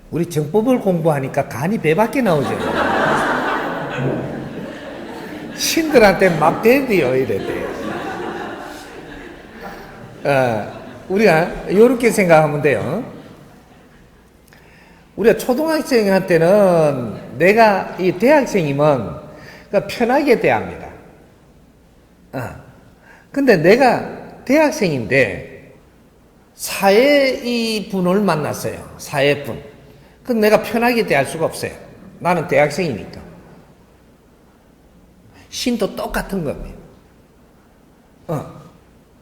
우리 정법을 공부하니까 간이 배밖에 나오죠. 신들한테 막 대드요, 이래 돼. 우리가 이렇게 생각하면 돼요. 우리가 초등학생한테는 내가 이 대학생이면 그러니까 편하게 대합니다. 근데 내가 대학생인데 사회의 분을 만났어요. 사회분. 그럼 내가 편하게 대할 수가 없어요. 나는 대학생이니까. 신도 똑같은 겁니다.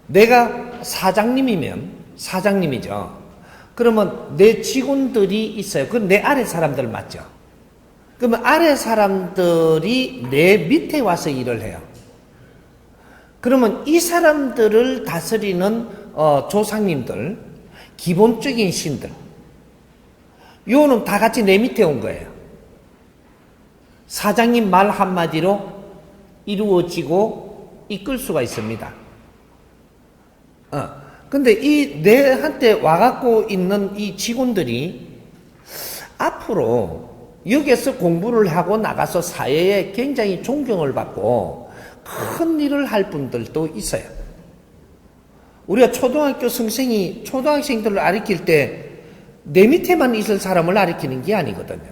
내가 사장님이면 사장님이죠. 그러면 내 직원들이 있어요. 그건 내 아래 사람들 맞죠? 그러면 아래 사람들이 내 밑에 와서 일을 해요. 그러면 이 사람들을 다스리는 조상님들, 기본적인 신들, 요는 다 같이 내 밑에 온 거예요. 사장님 말 한마디로 이루어지고 이끌 수가 있습니다. 근데 이 내한테 와갖고 있는 이 직원들이 앞으로 여기에서 공부를 하고 나가서 사회에 굉장히 존경을 받고 큰 일을 할 분들도 있어요. 우리가 초등학교 선생이 초등학생들을 가르칠 때 내 밑에만 있을 사람을 가르치는 게 아니거든요.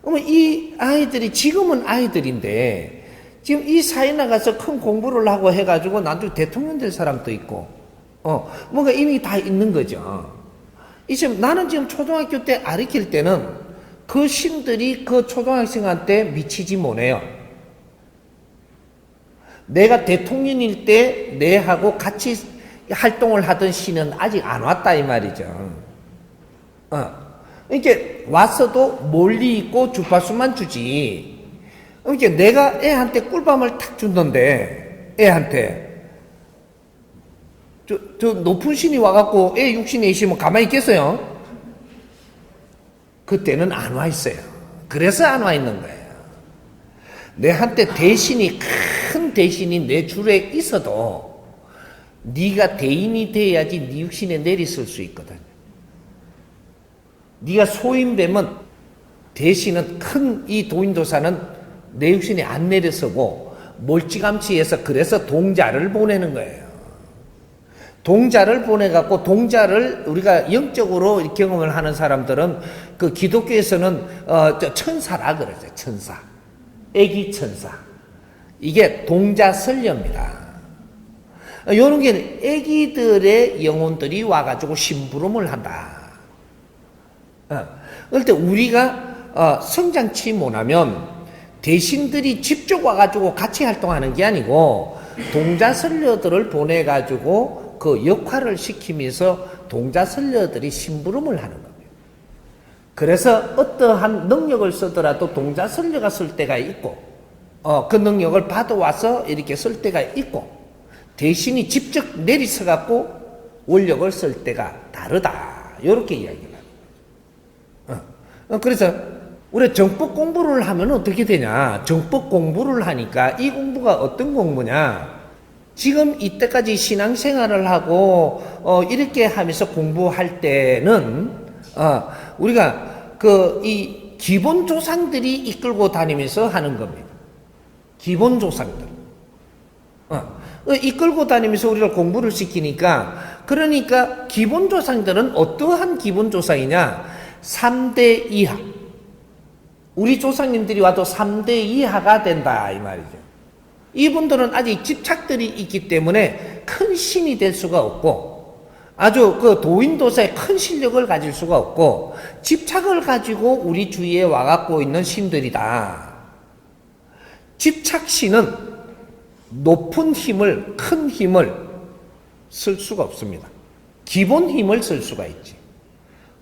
그러면 이 아이들이 지금은 아이들인데 지금 이 사회 나가서 큰 공부를 하고 해가지고 나중에 대통령 될 사람도 있고 뭔가 이미 다 있는 거죠. 나는 지금 초등학교 때 가르칠 때는 그 신들이 그 초등학생한테 미치지 못해요. 내가 대통령일 때 내하고 같이 활동을 하던 신은 아직 안 왔다 이 말이죠. 이렇게 왔어도 멀리 있고 주파수만 주지. 이렇게 내가 애한테 꿀밤을 탁 준던데 애한테 저 높은 신이 와갖고 애 육신에 있으면 가만히 있겠어요? 그때는 안 와 있어요. 그래서 안 와 있는 거예요. 내한테 대신이 큰 대신이 내 줄에 있어도 네가 대인이 돼야지 네 육신에 내리쓸 수 있거든. 네가 소인되면 대신은 큰 이 도인도사는 내 육신에 안 내려서고 멀찌감치 해서 그래서 동자를 보내는 거예요. 동자를 보내갖고 동자를 우리가 영적으로 경험을 하는 사람들은 그 기독교에서는 천사라 그러죠. 천사. 애기 천사. 이게 동자설녀입니다. 요런 게 애기들의 영혼들이 와가지고 심부름을 한다. 그럴 때 우리가 성장치 못하면 대신들이 직접 와가지고 같이 활동하는 게 아니고 동자설녀들을 보내가지고 그 역할을 시키면서 동자설녀들이 심부름을 하는 겁니다. 그래서 어떠한 능력을 쓰더라도 동자설녀가 쓸 때가 있고 그 능력을 받아와서 이렇게 쓸 때가 있고 대신이 직접 내리서갖고 원력을 쓸 때가 다르다. 이렇게 이야기를 합니다. 그래서 우리 정법 공부를 하면 어떻게 되냐? 정법 공부를 하니까 이 공부가 어떤 공부냐? 지금 이때까지 신앙생활을 하고 이렇게 하면서 공부할 때는 우리가 이 기본 조상들이 이끌고 다니면서 하는 겁니다. 기본 조상들. 이끌고 다니면서 우리를 공부를 시키니까 그러니까 기본 조상들은 어떠한 기본 조상이냐? 3대 이하. 우리 조상님들이 와도 3대 이하가 된다 이 말이죠. 이분들은 아직 집착들이 있기 때문에 큰 신이 될 수가 없고 아주 그 도인도사의 큰 실력을 가질 수가 없고 집착을 가지고 우리 주위에 와갖고 있는 신들이다. 집착신은 높은 힘을, 큰 힘을 쓸 수가 없습니다. 기본 힘을 쓸 수가 있지.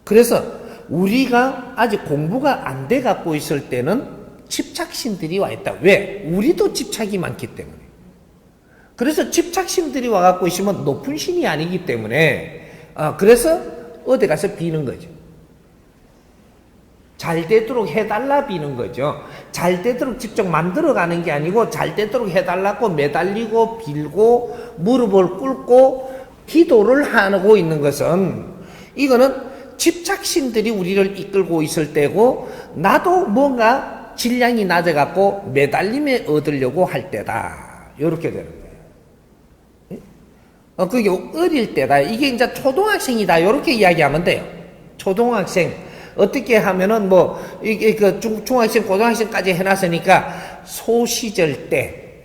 그래서 우리가 아직 공부가 안 돼 갖고 있을 때는 집착신들이 와 있다. 왜? 우리도 집착이 많기 때문에. 그래서 집착신들이 와 갖고 있으면 높은 신이 아니기 때문에 그래서 어디 가서 비는 거죠. 잘 되도록 해달라 비는 거죠. 잘 되도록 직접 만들어가는 게 아니고 잘 되도록 해달라고 매달리고 빌고 무릎을 꿇고 기도를 하고 있는 것은 이거는 집착심들이 우리를 이끌고 있을 때고 나도 뭔가 질량이 낮아갖고 매달림에 얻으려고 할 때다. 이렇게 되는 거예요. 그게 어릴 때다. 이게 이제 초등학생이다. 이렇게 이야기하면 돼요. 초등학생. 어떻게 하면은 뭐, 이게 중학생, 고등학생까지 해놨으니까 소시절 때.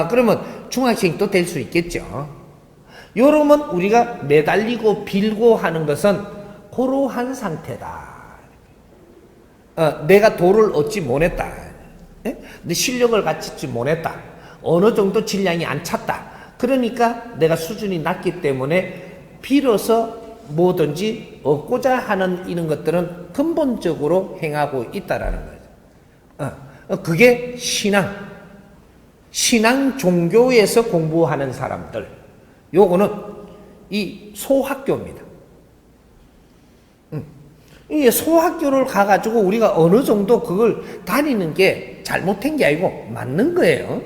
그러면 중학생도 될 수 있겠죠. 요러면 우리가 매달리고 빌고 하는 것은 그러한 상태다. 내가 도를 얻지 못했다. 내 실력을 갖추지 못했다. 어느 정도 질량이 안 찼다. 그러니까 내가 수준이 낮기 때문에 빌어서 뭐든지 얻고자 하는 이런 것들은 근본적으로 행하고 있다라는 거죠. 그게 신앙 종교에서 공부하는 사람들. 요거는 이 소학교입니다. 이 소학교를 가가지고 우리가 어느 정도 그걸 다니는 게 잘못된 게 아니고 맞는 거예요.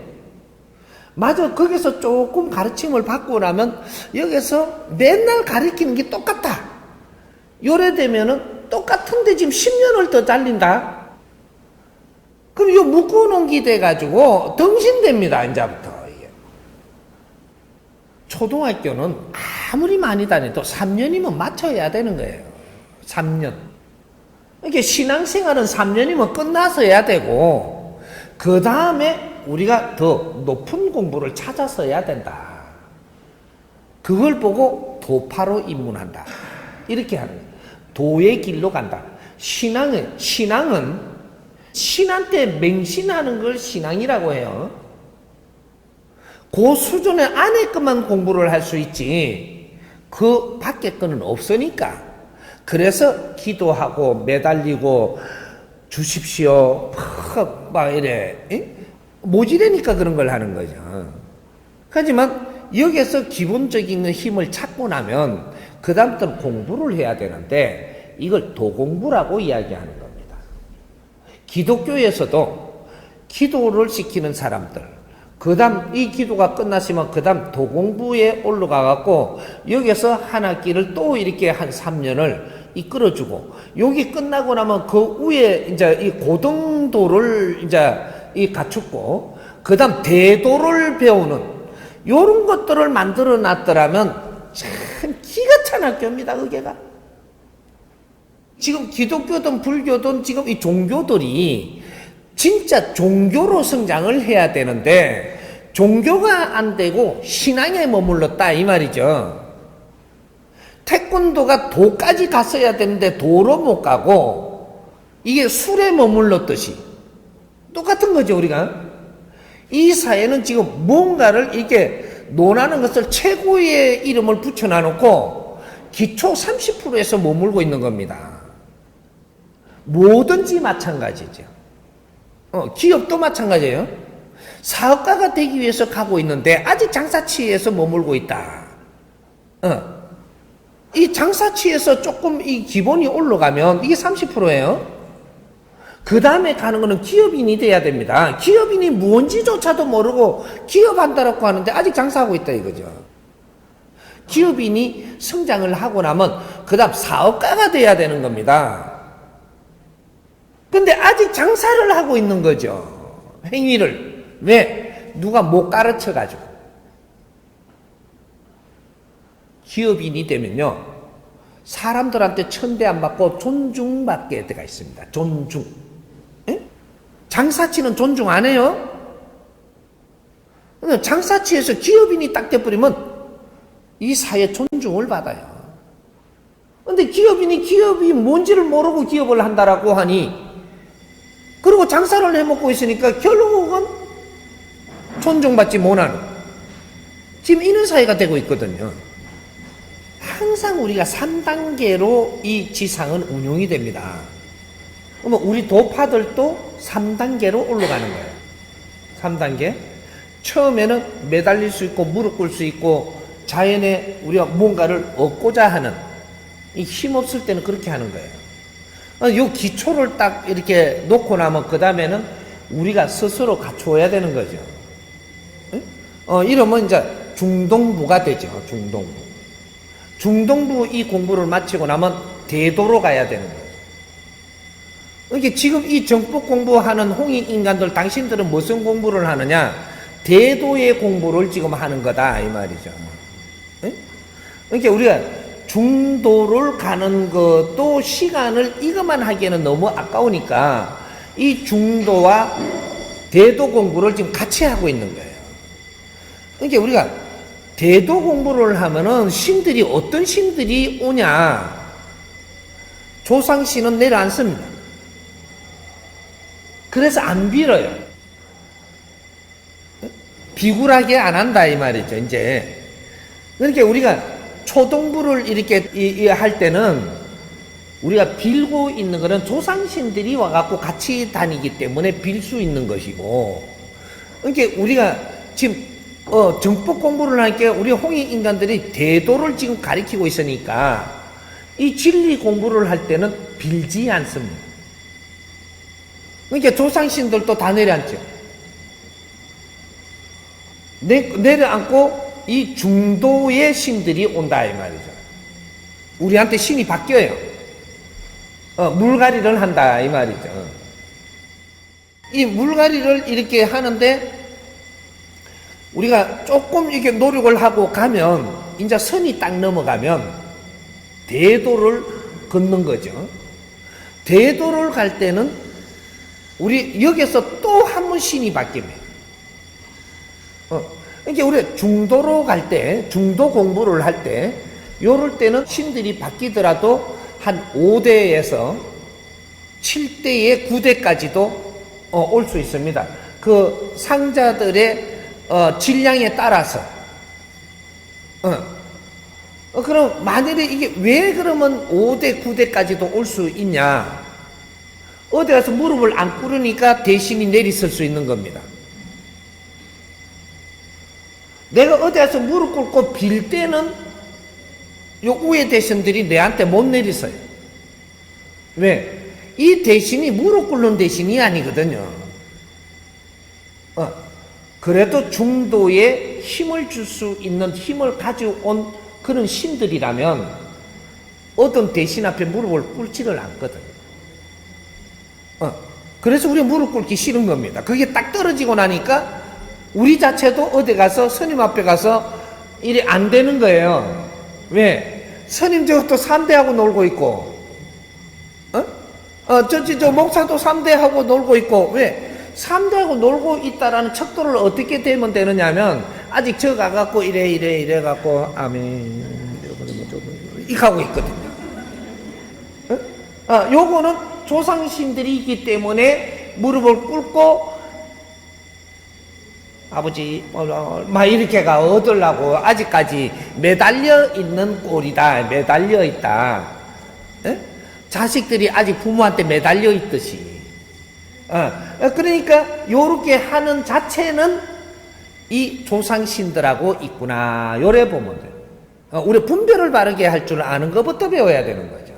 맞아. 거기서 조금 가르침을 받고 나면 여기서 맨날 가르치는 게 똑같다. 요래 되면은 똑같은데 지금 10년을 더 잘린다. 그럼 이거 묶어놓은 게 돼가지고 덩신됩니다. 이제부터. 이게. 초등학교는 아무리 많이 다녀도 3년이면 맞춰야 되는 거예요. 3년. 이게 신앙생활은 3년이면 끝나서 해야 되고 그 다음에 우리가 더 높은 공부를 찾아서 해야 된다. 그걸 보고 도파로 입문한다. 이렇게 하는 거예요. 도의 길로 간다. 신앙은 신한테 맹신하는 걸 신앙이라고 해요. 그 수준의 안에 것만 공부를 할 수 있지 그 밖에 거는 없으니까. 그래서 기도하고 매달리고 주십시오 막 이래 모지래니까 그런 걸 하는 거죠. 하지만 여기서 기본적인 힘을 찾고 나면 그 다음부터는 공부를 해야 되는데 이걸 도공부라고 이야기하는 겁니다. 기독교에서도 기도를 시키는 사람들, 그 다음 이 기도가 끝났으면 그 다음 도공부에 올라가 갖고 여기서 한 학기를 또 이렇게 한 3년을 이끌어주고 여기 끝나고 나면 그 위에 이제 이 고등도를 이제 이 갖추고 그 다음 대도를 배우는 요런 것들을 만들어 놨더라면 참 기가 찬 학교입니다. 그게가 지금 기독교든 불교든 지금 이 종교들이 진짜 종교로 성장을 해야 되는데 종교가 안 되고 신앙에 머물렀다 이 말이죠. 태권도가 도까지 갔어야 되는데 도로 못 가고 이게 술에 머물렀듯이 똑같은 거죠. 우리가 이 사회는 지금 뭔가를 이렇게 논하는 것을 최고의 이름을 붙여놔놓고 기초 30%에서 머물고 있는 겁니다. 뭐든지 마찬가지죠. 기업도 마찬가지예요. 사업가가 되기 위해서 가고 있는데 아직 장사치에서 머물고 있다. 이 장사치에서 조금 이 기본이 올라가면 이게 30%예요. 그 다음에 가는 거는 기업인이 돼야 됩니다. 기업인이 뭔지조차도 모르고 기업한다라고 하는데 아직 장사하고 있다 이거죠. 기업인이 성장을 하고 나면 그 다음 사업가가 돼야 되는 겁니다. 근데 아직 장사를 하고 있는 거죠. 행위를. 왜? 누가 못 가르쳐가지고. 기업인이 되면요. 사람들한테 천대 안 받고 존중받게 돼가 있습니다. 존중. 에? 장사치는 존중 안 해요? 장사치에서 기업인이 딱 돼버리면 이 사회 존중을 받아요. 근데 기업이 뭔지를 모르고 기업을 한다라고 하니 그리고 장사를 해먹고 있으니까 결국은 존중받지 못하는 지금 이런 사회가 되고 있거든요. 항상 우리가 3단계로 이 지상은 운용이 됩니다. 그러면 우리 도파들도 3단계로 올라가는 거예요. 3단계. 처음에는 매달릴 수 있고 무릎 꿇을 수 있고 자연에 우리가 뭔가를 얻고자 하는 이 힘없을 때는 그렇게 하는 거예요. 요 기초를 딱 이렇게 놓고 나면 그 다음에는 우리가 스스로 갖추어야 되는 거죠. 이러면 이제 중동부가 되죠. 중동부 이 공부를 마치고 나면 대도로 가야 되는 거예요. 그러니까 지금 이 정법 공부하는 홍익 인간들, 당신들은 무슨 공부를 하느냐? 대도의 공부를 지금 하는 거다 이 말이죠. 그러니까 우리가 중도를 가는 것도 시간을 이것만 하기에는 너무 아까우니까 이 중도와 대도 공부를 지금 같이 하고 있는 거예요. 그러니까 우리가 대도 공부를 하면은 신들이 어떤 신들이 오냐? 조상신은 내려앉습니다. 그래서 안 빌어요. 비굴하게 안 한다 이 말이죠. 이제 그러니까 우리가 초동부를 이렇게 할 때는 우리가 빌고 있는 것은 조상신들이 와갖고 같이 다니기 때문에 빌 수 있는 것이고, 그러니까 우리가 지금 정법 공부를 하니까 우리 홍익 인간들이 대도를 지금 가리키고 있으니까 이 진리 공부를 할 때는 빌지 않습니다. 그러니까 조상신들도 다 내려앉죠. 내려앉고 이 중도의 신들이 온다 이 말이죠. 우리한테 신이 바뀌어요. 물갈이를 한다 이 말이죠. 이 물갈이를 이렇게 하는데 우리가 조금 이렇게 노력을 하고 가면 이제 선이 딱 넘어가면 대도를 걷는 거죠. 대도를 갈 때는 우리 여기서 또 한 번 신이 바뀝니다. 그러니까 우리 중도로 갈 때, 중도 공부를 할 때, 요럴 때는 신들이 바뀌더라도 한 5대에서 7대의 9대까지도 올 수 있습니다. 그 상자들의 질량에 따라서. 그럼 만일에 이게 왜 그러면 5대, 9대까지도 올 수 있냐? 어디 가서 무릎을 안 꿇으니까 대신이 내리설 수 있는 겁니다. 내가 어디 가서 무릎 꿇고 빌 때는 요 우회 대신들이 내한테 못 내리서요. 왜? 이 대신이 무릎 꿇는 대신이 아니거든요. 그래도 중도에 힘을 줄 수 있는 힘을 가져온 그런 신들이라면 어떤 대신 앞에 무릎을 꿇지를 않거든. 그래서 우리 무릎 꿇기 싫은 겁니다. 그게 딱 떨어지고 나니까 우리 자체도 어디 가서 스님 앞에 가서 일이 안 되는 거예요. 왜? 스님 저것도 3대하고 놀고 있고, 저 목사도 3대하고 놀고 있고, 왜? 3대하고 놀고 있다라는 척도를 어떻게 되면 되느냐 하면, 아직 저 가갖고 이래 갖고, 아멘, 이렇게 하고 있거든요. 요거는 조상신들이 있기 때문에 무릎을 꿇고, 아버지, 막 이렇게가 얻으려고 아직까지 매달려 있는 꼴이다. 매달려 있다. 에? 자식들이 아직 부모한테 매달려 있듯이. 그러니까 요렇게 하는 자체는 이 조상신들하고 있구나. 요래 보면 돼요. 우리 분별을 바르게 할 줄 아는 것부터 배워야 되는 거죠.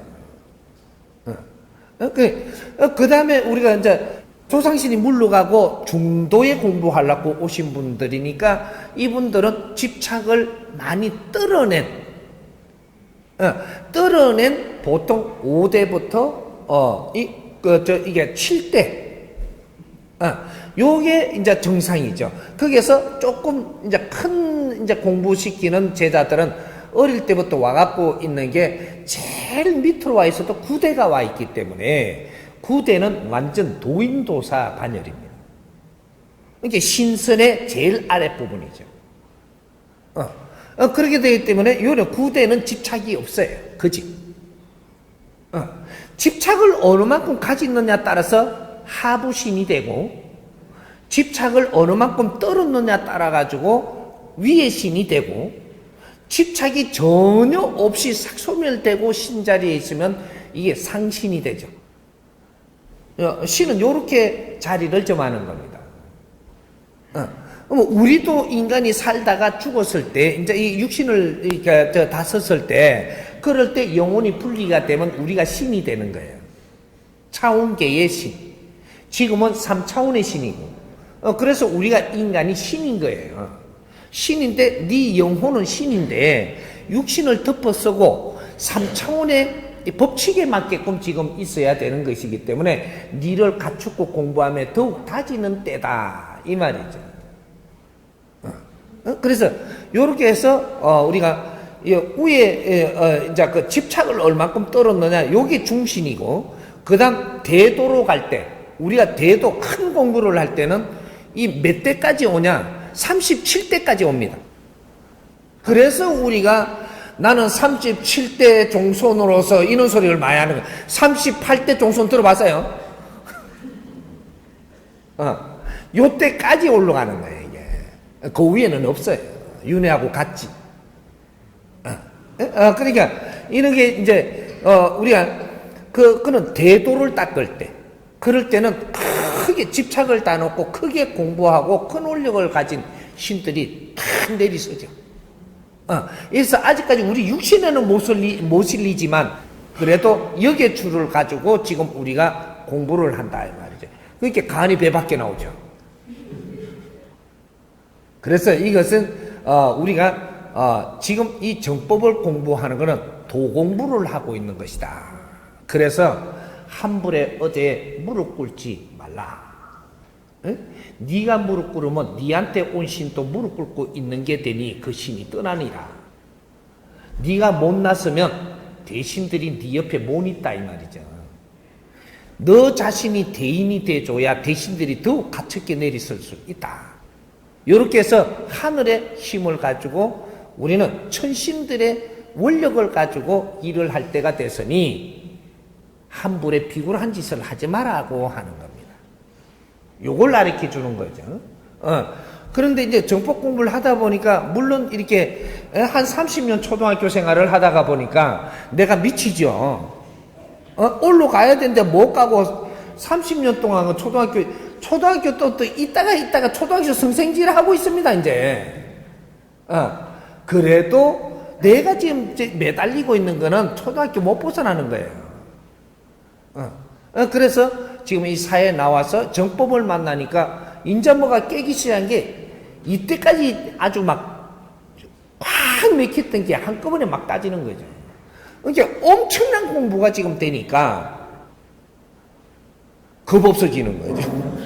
그 다음에 우리가 이제 조상신이 물러가고 중도에 공부하려고 오신 분들이니까 이분들은 집착을 많이 떨어낸 보통 5대부터 이게 7대 요게 이제 정상이죠. 거기서 조금 이제 큰 이제 공부시키는 제자들은 어릴 때부터 와갖고 있는 게 제일 밑으로 와 있어도 9대가 와 있기 때문에 9대는 완전 도인도사 반열입니다. 이게 신선의 제일 아랫부분이죠. 그렇게 되기 때문에 요런 9대는 집착이 없어요. 그지? 집착을 어느 만큼 가지느냐에 따라서 하부신이 되고, 집착을 어느 만큼 떨었느냐에 따라가지고 위의 신이 되고, 집착이 전혀 없이 싹 소멸되고 신자리에 있으면 이게 상신이 되죠. 신은 요렇게 자리를 점하는 겁니다. 우리도 인간이 살다가 죽었을 때, 이제 이 육신을 이렇게 다 썼을 때, 그럴 때 영혼이 분리가 되면 우리가 신이 되는 거예요. 차원계의 신. 지금은 3차원의 신이고. 그래서 우리가 인간이 신인 거예요. 신인데, 네 영혼은 신인데, 육신을 덮어 쓰고 3차원의 법칙에 맞게끔 지금 있어야 되는 것이기 때문에 니를 갖추고 공부하며 더욱 다지는 때다 이 말이죠. 그래서 이렇게 해서 우리가 위에 이제 그 집착을 얼마큼 떨었느냐 요게 중심이고, 그다음 대도로 갈 때 우리가 대도 큰 공부를 할 때는 이 몇 대까지 오냐? 37대까지 옵니다. 그래서 우리가 나는 37대 종손으로서 이런 소리를 많이 하는 거예요. 38대 종손 들어봤어요? 요때까지 올라가는 거예요, 이게. 그 위에는 없어요. 윤회하고 같지. 그러니까, 이런 게 이제, 우리가, 그는 대도를 닦을 때, 그럴 때는 크게 집착을 다 놓고 크게 공부하고 큰 원력을 가진 신들이 탁 내리서죠. 그래서 아직까지 우리 육신에는 못 실리지만 그래도 역의 줄을 가지고 지금 우리가 공부를 한다 이 말이죠. 그렇게 간이 배 밖에 나오죠. 그래서 이것은 우리가 지금 이 정법을 공부하는 것은 도공부를 하고 있는 것이다. 그래서 함불에 어제 무릎 꿇지 말라. 응? 네가 무릎 꿇으면 네한테 온 신도 무릎 꿇고 있는 게 되니 그 신이 떠나니라. 네가 못 났으면 대신들이 네 옆에 못 있다 이 말이죠. 너 자신이 대인이 돼줘야 대신들이 더욱 가볍게 내리설 수 있다. 이렇게 해서 하늘의 힘을 가지고 우리는 천신들의 원력을 가지고 일을 할 때가 됐으니 함불에 비굴한 짓을 하지 말라고 하는 겁니다. 요걸 가르쳐 주는 거죠. 그런데 이제 정법 공부를 하다 보니까, 물론 이렇게 한 30년 초등학교 생활을 하다가 보니까 내가 미치죠. 올라가야 되는데 못 가고 30년 동안 초등학교 또 있다가 초등학교 성생지를 하고 있습니다, 이제. 그래도 내가 지금 매달리고 있는 거는 초등학교 못 벗어나는 거예요. 그래서 지금 이 사회에 나와서 정법을 만나니까 인자 뭐가 깨기 시작한 게 이때까지 아주 막 꽉 맥혔던 게 한꺼번에 막 따지는 거죠. 그러니까 엄청난 공부가 지금 되니까 겁 없어지는 거죠.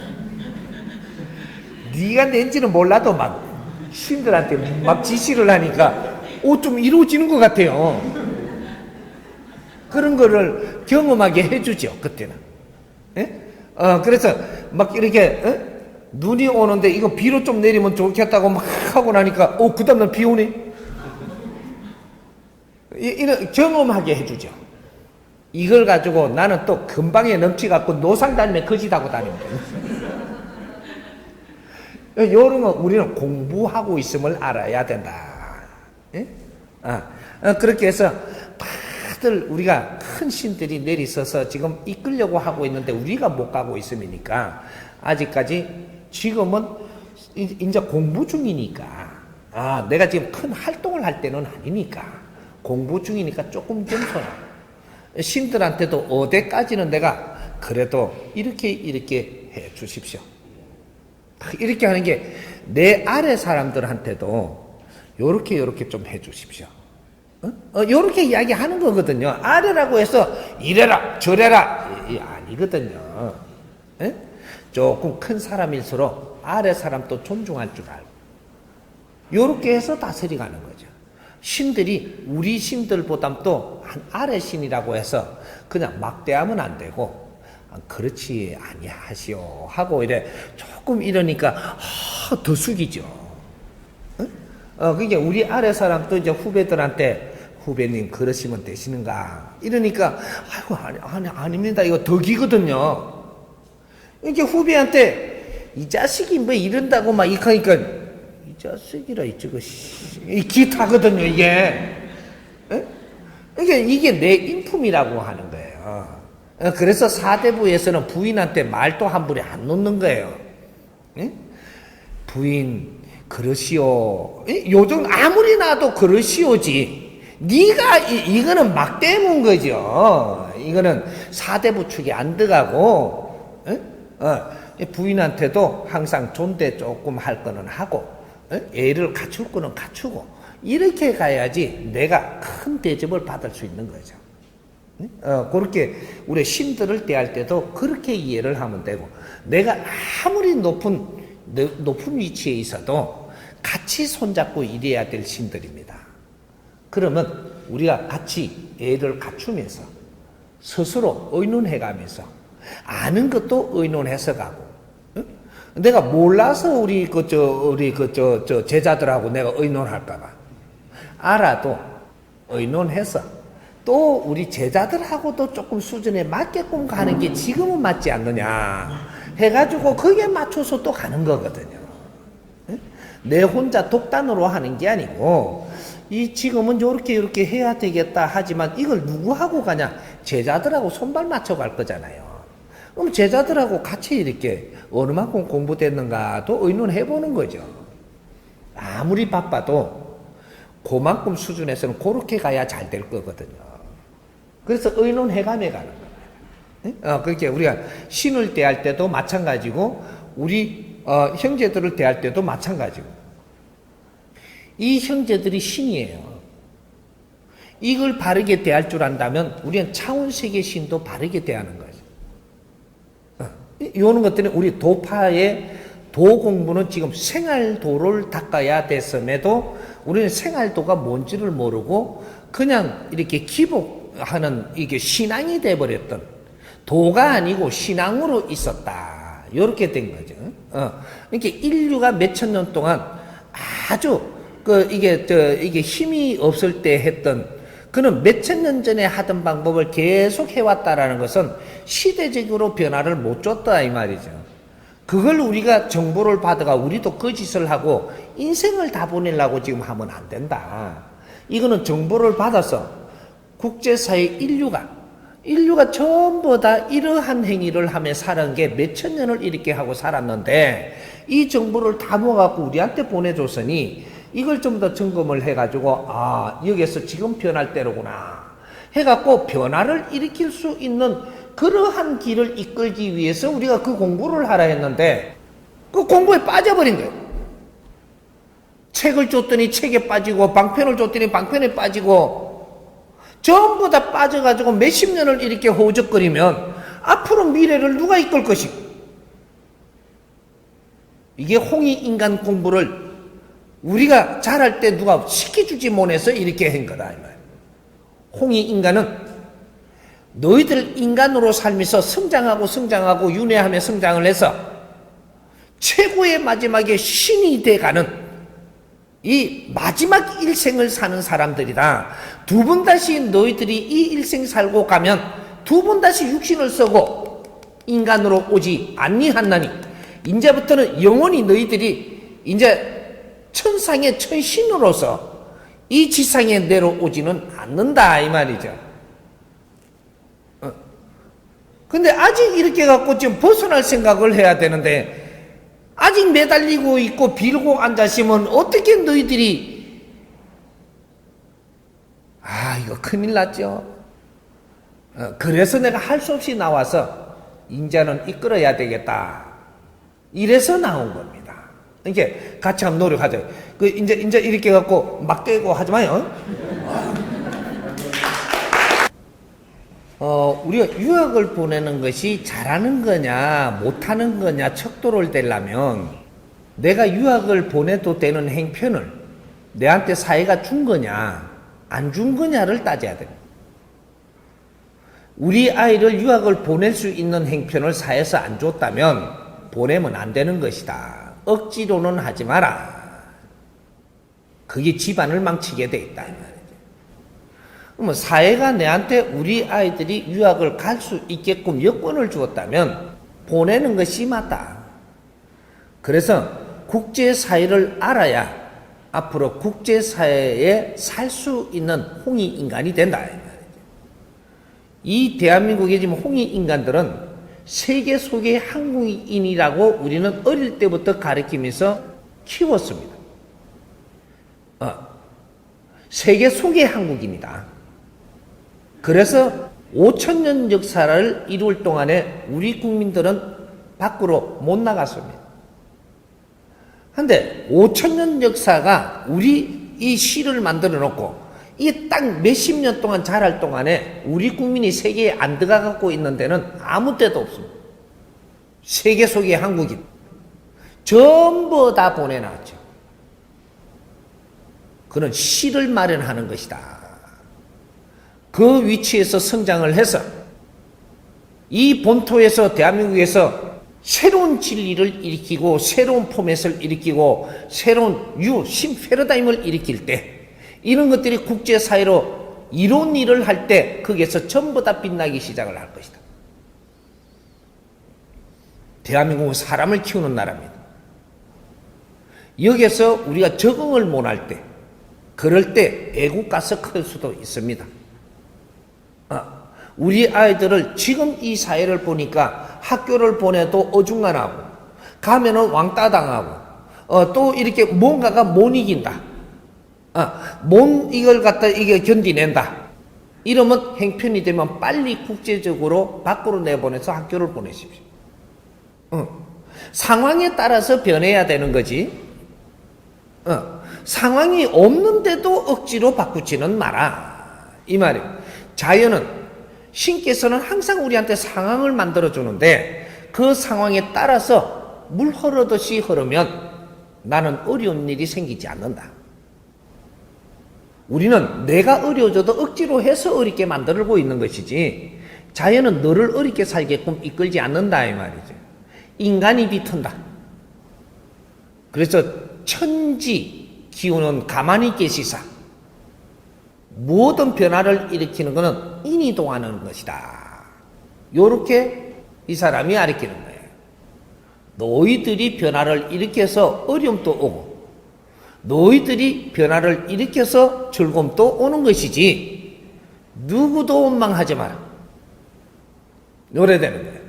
네가 낸지는 몰라도 막 신들한테 막 지시를 하니까 좀 이루어지는 것 같아요. 그런 거를 경험하게 해주죠, 그때는. 예? 그래서 막 이렇게 눈이 오는데 이거 비로 좀 내리면 좋겠다고 막 하고 나니까 그 다음날 비 오네. 이런 경험하게 해주죠. 이걸 가지고 나는 또 금방에 넘치갖고 노상 다니면 거짓하고 다닙니다. 요런 거 우리는 공부하고 있음을 알아야 된다. 예? 그렇게 해서 다들 우리가 큰 신들이 내리서서 지금 이끌려고 하고 있는데 우리가 못 가고 있음이니까 아직까지 지금은 이제 공부 중이니까 내가 지금 큰 활동을 할 때는 아니니까 공부 중이니까 조금 겸손하고 신들한테도 어디까지는 내가 그래도 이렇게 해 주십시오. 이렇게 하는 게 내 아래 사람들한테도 요렇게 좀 해 주십시오. 요렇게 이야기하는 거거든요. 아래라고 해서 이래라 저래라 아니거든요. 에? 조금 큰 사람일수록 아래 사람도 존중할 줄 알고 요렇게 해서 다스리 가는 거죠. 신들이 우리 신들보다도 한 아래 신이라고 해서 그냥 막대하면 안 되고 그렇지 아니하시오 하고 이래 조금 이러니까 더 숙이죠. 그게 우리 아래 사람도 이제 후배들한테 후배님 그러시면 되시는가 이러니까 아이고 아닙니다 이거 덕이거든요. 이게 후배한테 이 자식이 뭐 이런다고 막 이러니까 이 자식이라 이거 기타거든요 이게. 이게 내 인품이라고 하는 거예요. 그래서 사대부에서는 부인한테 말도 함부로 안 놓는 거예요. 부인 그러시오. 요즘 아무리 나도 그러시오지. 네가 이거는 막대문 거죠. 이거는 사대부 축이 안 들어가고 부인한테도 항상 존대 조금 할 거는 하고 애를 갖출 거는 갖추고 이렇게 가야지 내가 큰 대접을 받을 수 있는 거죠. 그렇게 우리 신들을 대할 때도 그렇게 이해를 하면 되고, 내가 아무리 높은 위치에 있어도 같이 손잡고 일해야 될 신들입니다. 그러면 우리가 같이 애를 갖추면서 스스로 의논해가면서 아는 것도 의논해서 가고, 내가 몰라서 우리 제자들하고 내가 의논할까봐 알아도 의논해서 또 우리 제자들하고도 조금 수준에 맞게끔 가는 게 지금은 맞지 않느냐 해가지고 거기에 맞춰서 또 가는 거거든요. 내 혼자 독단으로 하는 게 아니고, 이 지금은 요렇게 해야 되겠다 하지만 이걸 누구하고 가냐? 제자들하고 손발 맞춰 갈 거잖아요. 그럼 제자들하고 같이 이렇게 어느 만큼 공부됐는가도 의논해 보는 거죠. 아무리 바빠도 그만큼 수준에서는 그렇게 가야 잘 될 거거든요. 그래서 의논해가며 가는 거예요. 그렇게 우리가 신을 대할 때도 마찬가지고, 우리 형제들을 대할 때도 마찬가지고, 이 형제들이 신이에요. 이걸 바르게 대할 줄 안다면 우리는 차원세계 신도 바르게 대하는 거죠. 이런 것들은 우리 도파의 도 공부는 지금 생활도를 닦아야 됐음에도 우리는 생활도가 뭔지를 모르고 그냥 이렇게 기복하는 이게 신앙이 돼버렸던, 도가 아니고 신앙으로 있었다. 이렇게 된 거죠. 이렇게 인류가 몇천 년 동안 아주 이게 힘이 없을 때 했던, 그는 몇천 년 전에 하던 방법을 계속 해왔다라는 것은 시대적으로 변화를 못 줬다 이 말이죠. 그걸 우리가 정보를 받아가 우리도 그 짓을 하고 인생을 다 보내려고 지금 하면 안 된다. 이거는 정보를 받아서 국제사회 인류가 전부 다 이러한 행위를 하며 살은 게 몇천 년을 이렇게 하고 살았는데, 이 정보를 다 모아갖고 우리한테 보내줬으니 이걸 좀 더 점검을 해가지고, 여기서 지금 변할 때로구나 해갖고 변화를 일으킬 수 있는 그러한 길을 이끌기 위해서 우리가 그 공부를 하라 했는데, 그 공부에 빠져버린 거예요. 책을 줬더니 책에 빠지고, 방편을 줬더니 방편에 빠지고, 전부 다 빠져가지고 몇십 년을 이렇게 호적거리면 앞으로 미래를 누가 이끌 것이고, 이게 홍익인간 공부를 우리가 잘할 때 누가 시켜주지 못해서 이렇게 한 거다 이 말. 홍익인간은 너희들 인간으로 살면서 성장하고 윤회하며 성장을 해서 최고의 마지막에 신이 돼가는 이 마지막 일생을 사는 사람들이다. 두 번 다시 너희들이 이 일생 살고 가면 두 번 다시 육신을 쓰고 인간으로 오지 아니하나니, 이제부터는 영원히 너희들이 이제 천상의 천신으로서 이 지상에 내려오지는 않는다 이 말이죠. 근데 아직 이렇게 갖고 지금 벗어날 생각을 해야 되는데, 아직 매달리고 있고 빌고 앉아시면 어떻게 너희들이, 이거 큰일 났죠. 그래서 내가 할 수 없이 나와서 인자는 이끌어야 되겠다, 이래서 나온 겁니다. 이렇게 같이 한번 노력하자. 이제 이렇게 갖고 막 깨고 하지 마요. 우리가 유학을 보내는 것이 잘하는 거냐 못하는 거냐 척도를 떼려면, 내가 유학을 보내도 되는 행편을 내한테 사회가 준 거냐 안 준 거냐를 따져야 됩니다. 우리 아이를 유학을 보낼 수 있는 행편을 사회에서 안 줬다면 보내면 안 되는 것이다. 억지로는 하지 마라. 그게 집안을 망치게 돼 있다 이 말이죠. 그러면 사회가 내한테 우리 아이들이 유학을 갈 수 있게끔 여건을 주었다면 보내는 것이 맞다. 그래서 국제사회를 알아야 앞으로 국제사회에 살 수 있는 홍익인간이 된다 이 말이죠. 이 대한민국의 지금 홍익인간들은 세계 속의 한국인이라고 우리는 어릴 때부터 가르치면서 키웠습니다. 세계 속의 한국인이다. 그래서 5,000년 역사를 이룰 동안에 우리 국민들은 밖으로 못 나갔습니다. 그런데 5,000년 역사가 우리 이 시를 만들어 놓고 이게 딱 몇십 년 동안 자랄 동안에 우리 국민이 세계에 안 들어가 갖고 있는 데는 아무 데도 없습니다. 세계 속에 한국이 전부 다 보내놨죠. 그는 시를 마련하는 것이다. 그 위치에서 성장을 해서 이 본토에서 대한민국에서 새로운 진리를 일으키고 새로운 포맷을 일으키고 새로운 패러다임을 일으킬 때 이런 것들이 국제사회로 이런 일을 할 때 거기에서 전부 다 빛나기 시작을 할 것이다. 대한민국은 사람을 키우는 나라입니다. 여기에서 우리가 적응을 못할 때 그럴 때 애국가서 클 수도 있습니다. 우리 아이들을 지금 이 사회를 보니까 학교를 보내도 어중간하고 가면은 왕따 당하고 또 이렇게 뭔가가 못 이긴다. 이걸 갖다 이게 견디낸다. 이러면 행편이 되면 빨리 국제적으로 밖으로 내보내서 학교를 보내십시오. 상황에 따라서 변해야 되는 거지. 상황이 없는데도 억지로 바꾸지는 마라. 이 말이에요. 자연은 신께서는 항상 우리한테 상황을 만들어 주는데 그 상황에 따라서 물 흐르듯이 흐르면 나는 어려운 일이 생기지 않는다. 우리는 내가 어려워져도 억지로 해서 어렵게 만들고 있는 것이지 자연은 너를 어렵게 살게끔 이끌지 않는다 이 말이죠. 인간이 비튼다. 그래서 천지 기운은 가만히 계시사 모든 변화를 일으키는 것은 인이동하는 것이다. 요렇게 이 사람이 가르치는 거예요. 너희들이 변화를 일으켜서 어려움도 오고 너희들이 변화를 일으켜서 즐거움도 오는 것이지 누구도 원망하지 마라. 요래되는 거예요.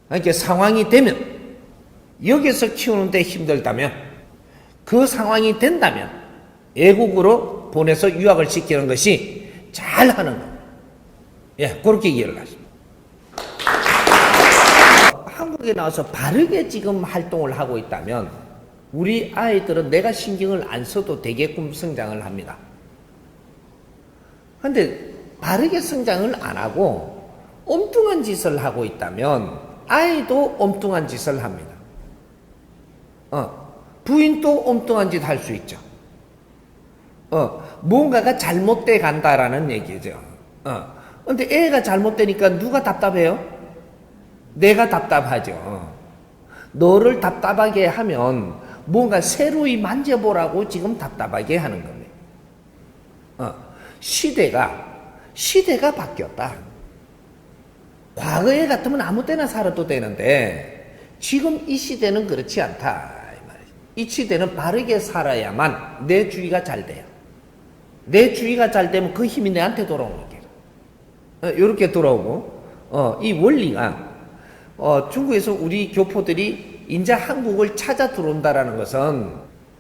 그러니까 상황이 되면 여기서 키우는데 힘들다면 그 상황이 된다면 애국으로 보내서 유학을 시키는 것이 잘하는 거. 예, 그렇게 이해를 하십니다. 한국에 나와서 바르게 지금 활동을 하고 있다면 우리 아이들은 내가 신경을 안 써도 되게끔 성장을 합니다. 그런데 바르게 성장을 안 하고 엉뚱한 짓을 하고 있다면 아이도 엉뚱한 짓을 합니다. 부인도 엉뚱한 짓 할 수 있죠. 뭔가가 잘못돼 간다라는 얘기죠. 근데 애가 잘못되니까 누가 답답해요? 내가 답답하죠. 너를 답답하게 하면 뭔가 새로이 만져보라고 지금 답답하게 하는 겁니다. 시대가 바뀌었다. 과거에 같으면 아무 때나 살아도 되는데 지금 이 시대는 그렇지 않다. 이 시대는 바르게 살아야만 내 주의가 잘 돼요. 내 주의가 잘 되면 그 힘이 내한테 돌아오는 거예요. 이렇게 돌아오고 이 원리가 중국에서 우리 교포들이 이제 한국을 찾아 들어온다라는 것은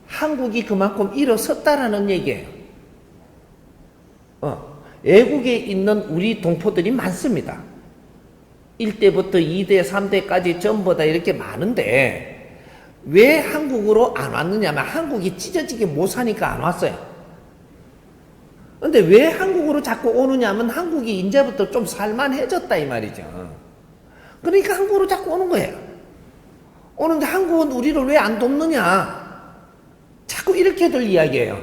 한국이 그만큼 일어섰다라는 얘기예요. 외국에 있는 우리 동포들이 많습니다. 1대부터 2대, 3대까지 전부 다 이렇게 많은데 왜 한국으로 안 왔느냐면 한국이 찢어지게 못 사니까 안 왔어요. 근데 왜 한국으로 자꾸 오느냐면 한국이 이제부터 좀 살만해졌다 이 말이죠. 그러니까 한국으로 자꾸 오는 거예요. 오는데 한국은 우리를 왜 안 돕느냐. 자꾸 이렇게들 이야기해요.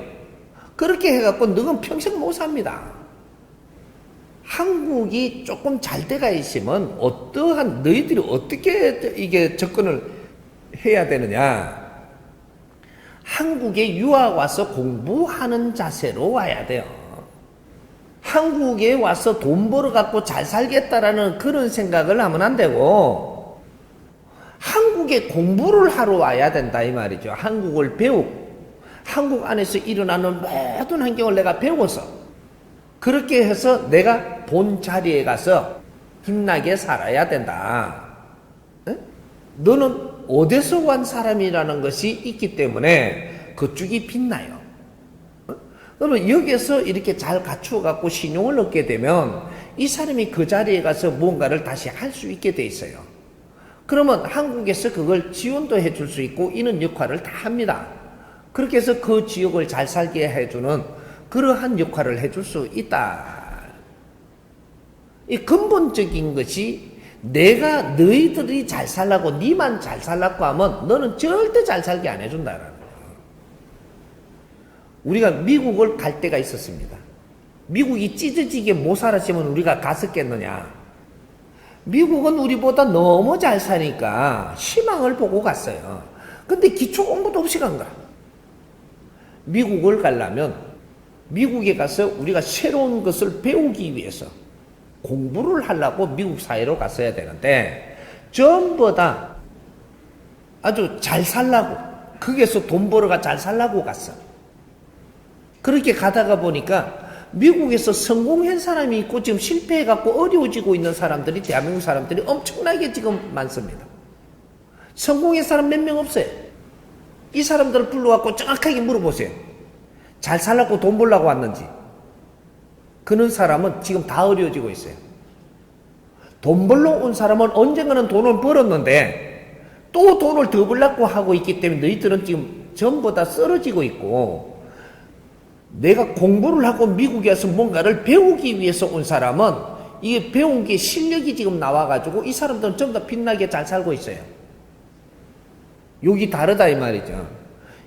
그렇게 해갖고 너는 평생 못 삽니다. 한국이 조금 잘 돼가 있으면 어떠한 너희들이 어떻게 이게 접근을 해야 되느냐. 한국에 유학 와서 공부하는 자세로 와야 돼요. 한국에 와서 돈 벌어갖고 잘 살겠다라는 그런 생각을 하면 안 되고 한국에 공부를 하러 와야 된다 이 말이죠. 한국을 배우고 한국 안에서 일어나는 모든 환경을 내가 배워서 그렇게 해서 내가 본 자리에 가서 빛나게 살아야 된다. 에? 너는 어디서 온 사람이라는 것이 있기 때문에 그쪽이 빛나요. 그러면 여기서 이렇게 잘 갖추어 갖고 신용을 얻게 되면 이 사람이 그 자리에 가서 뭔가를 다시 할 수 있게 돼 있어요. 그러면 한국에서 그걸 지원도 해줄 수 있고 이런 역할을 다 합니다. 그렇게 해서 그 지역을 잘 살게 해주는 그러한 역할을 해줄 수 있다. 이 근본적인 것이 내가 너희들이 잘 살라고 니만 잘 살라고 하면 너는 절대 잘 살게 안 해준다라는 거예요. 우리가 미국을 갈 때가 있었습니다. 미국이 찢어지게 못 살았으면 우리가 갔었겠느냐. 미국은 우리보다 너무 잘 사니까 희망을 보고 갔어요. 근데 기초 공부도 없이 간 거야. 미국을 가려면 미국에 가서 우리가 새로운 것을 배우기 위해서 공부를 하려고 미국 사회로 갔어야 되는데 전부 다 아주 잘 살라고 거기에서 돈 벌어가 잘 살라고 갔어. 그렇게 가다가 보니까 미국에서 성공한 사람이 있고 지금 실패해갖고 어려워지고 있는 사람들이 대한민국 사람들이 엄청나게 지금 많습니다. 성공한 사람 몇 명 없어요. 이 사람들을 불러갖고 정확하게 물어보세요. 잘 살라고 돈 벌라고 왔는지. 그런 사람은 지금 다 어려워지고 있어요. 돈 벌러 온 사람은 언젠가는 돈을 벌었는데 또 돈을 더 벌려고 하고 있기 때문에 너희들은 지금 전부 다 쓰러지고 있고, 내가 공부를 하고 미국에 와서 뭔가를 배우기 위해서 온 사람은 이게 배운 게 실력이 지금 나와가지고 이 사람들은 전부 다 빛나게 잘 살고 있어요. 여기 다르다 이 말이죠.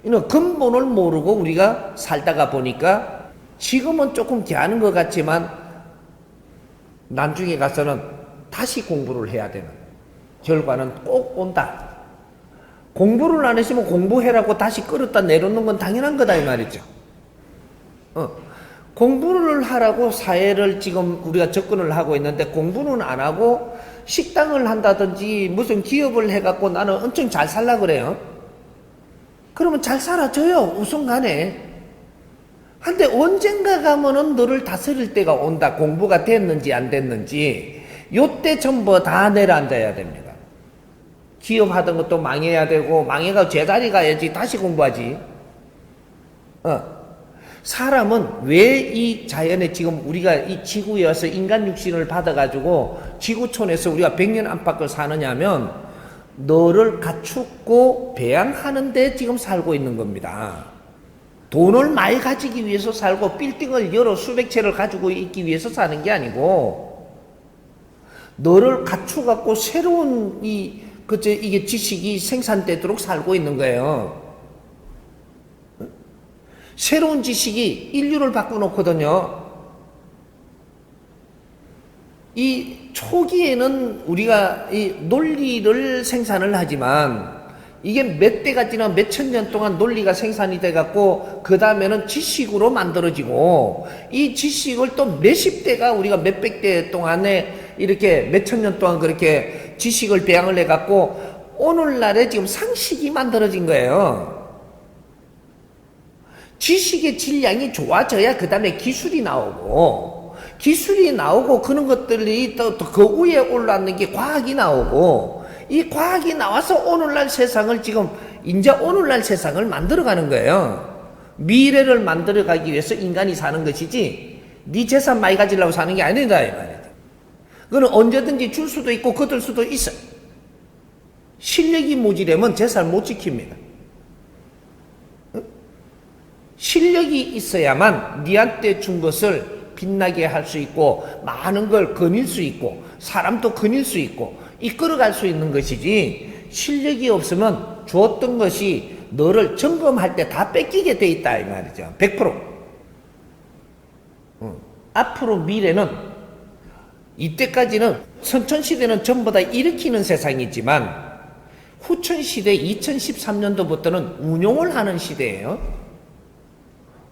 이는 근본을 모르고 우리가 살다가 보니까 지금은 조금 개하는 것 같지만 나중에 가서는 다시 공부를 해야 되는 결과는 꼭 온다. 공부를 안 했으면 공부해라고 다시 끌었다 내려놓는 건 당연한 거다 이 말이죠. 공부를 하라고 사회를 지금 우리가 접근을 하고 있는데 공부는 안 하고 식당을 한다든지 무슨 기업을 해갖고 나는 엄청 잘 살라 그래요. 그러면 잘 살아줘요. 우선간에. 한데 언젠가 가면은 너를 다스릴 때가 온다. 공부가 됐는지 안 됐는지 요때 전부 다 내려앉아야 됩니다. 기업 하던 것도 망해야 되고 망해가 제자리 가야지 다시 공부하지. 사람은 왜 이 자연에 지금 우리가 이 지구에 와서 인간 육신을 받아가지고 지구촌에서 우리가 100년 안팎을 사느냐면 너를 갖추고 배양하는데 지금 살고 있는 겁니다. 돈을 많이 가지기 위해서 살고 빌딩을 여러 수백 채를 가지고 있기 위해서 사는 게 아니고 너를 갖추갖고 새로운 이게 지식이 생산되도록 살고 있는 거예요. 새로운 지식이 인류를 바꿔놓거든요. 이 초기에는 우리가 이 논리를 생산을 하지만 이게 몇 대가 지나 몇천 년 동안 논리가 생산이 돼갖고 그 다음에는 지식으로 만들어지고 이 지식을 또 몇십 대가 우리가 몇백 대 동안에 이렇게 몇천 년 동안 그렇게 지식을 배양을 해갖고 오늘날에 지금 상식이 만들어진 거예요. 지식의 질량이 좋아져야 그 다음에 기술이 나오고 그런 것들이 또 그 위에 올라왔는 게 과학이 나오고 이 과학이 나와서 오늘날 세상을 지금 이제 오늘날 세상을 만들어가는 거예요. 미래를 만들어가기 위해서 인간이 사는 것이지 네 재산 많이 가지려고 사는 게 아니다 이 말이야. 그건 언제든지 줄 수도 있고 거둘 수도 있어. 실력이 모자라면 재산 못 지킵니다. 실력이 있어야만 니한테 준 것을 빛나게 할 수 있고 많은 걸 거닐 수 있고 사람도 거닐 수 있고 이끌어갈 수 있는 것이지 실력이 없으면 주었던 것이 너를 점검할 때 다 뺏기게 돼 있다 이 말이죠. 100%. 앞으로 미래는 이때까지는 선천시대는 전부 다 일으키는 세상이지만 후천시대 2013년도부터는 운용을 하는 시대예요.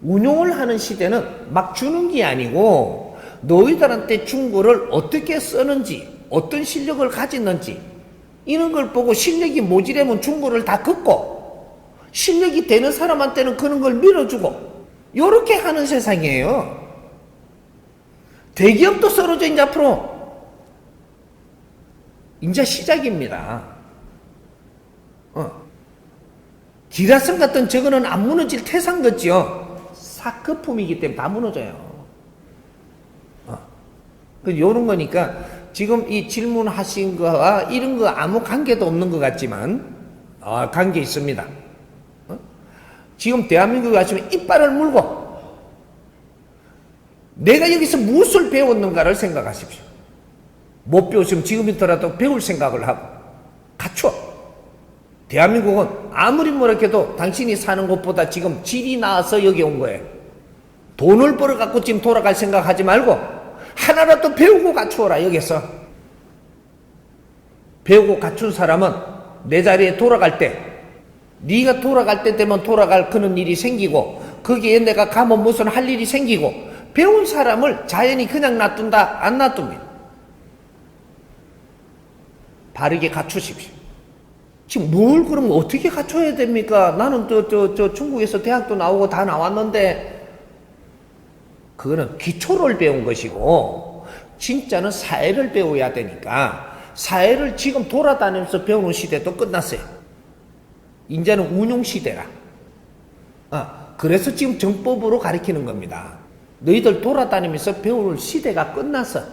운용을 하는 시대는 막 주는 게 아니고 너희들한테 준 거를 어떻게 쓰는지 어떤 실력을 가졌는지 이런 걸 보고 실력이 모자라면 준 거를 다 긋고 실력이 되는 사람한테는 그런 걸 밀어주고 요렇게 하는 세상이에요. 대기업도 썰어져 이제 앞으로 이제 시작입니다. 기라성 같은 저거는 안 무너질 태산 같죠. 사크품이기 때문에 다 무너져요. 요런 거니까 지금 이 질문하신 거와 이런 거 아무 관계도 없는 것 같지만 관계 있습니다. 지금 대한민국에 가시면 이빨을 물고 내가 여기서 무엇을 배웠는가를 생각하십시오. 못 배우시면 지금부터라도 배울 생각을 하고 갖춰. 대한민국은 아무리 뭐라 해도 당신이 사는 곳보다 지금 질이 나아서 여기 온 거예요. 돈을 벌어갖고 지금 돌아갈 생각하지 말고 하나라도 배우고 갖추어라. 여기서 배우고 갖춘 사람은 내 자리에 돌아갈 때, 네가 돌아갈 때 되면 돌아갈 그런 일이 생기고 거기에 내가 가면 무슨 할 일이 생기고, 배운 사람을 자연히 그냥 놔둔다? 안 놔둡니다. 바르게 갖추십시오. 지금 뭘 그럼 어떻게 갖춰야 됩니까? 나는 저 중국에서 대학도 나오고 다 나왔는데, 그거는 기초를 배운 것이고 진짜는 사회를 배워야 되니까 사회를 지금 돌아다니면서 배우는 시대도 끝났어요. 이제는 운용 시대라. 그래서 지금 정법으로 가르치는 겁니다. 너희들 돌아다니면서 배우는 시대가 끝났어.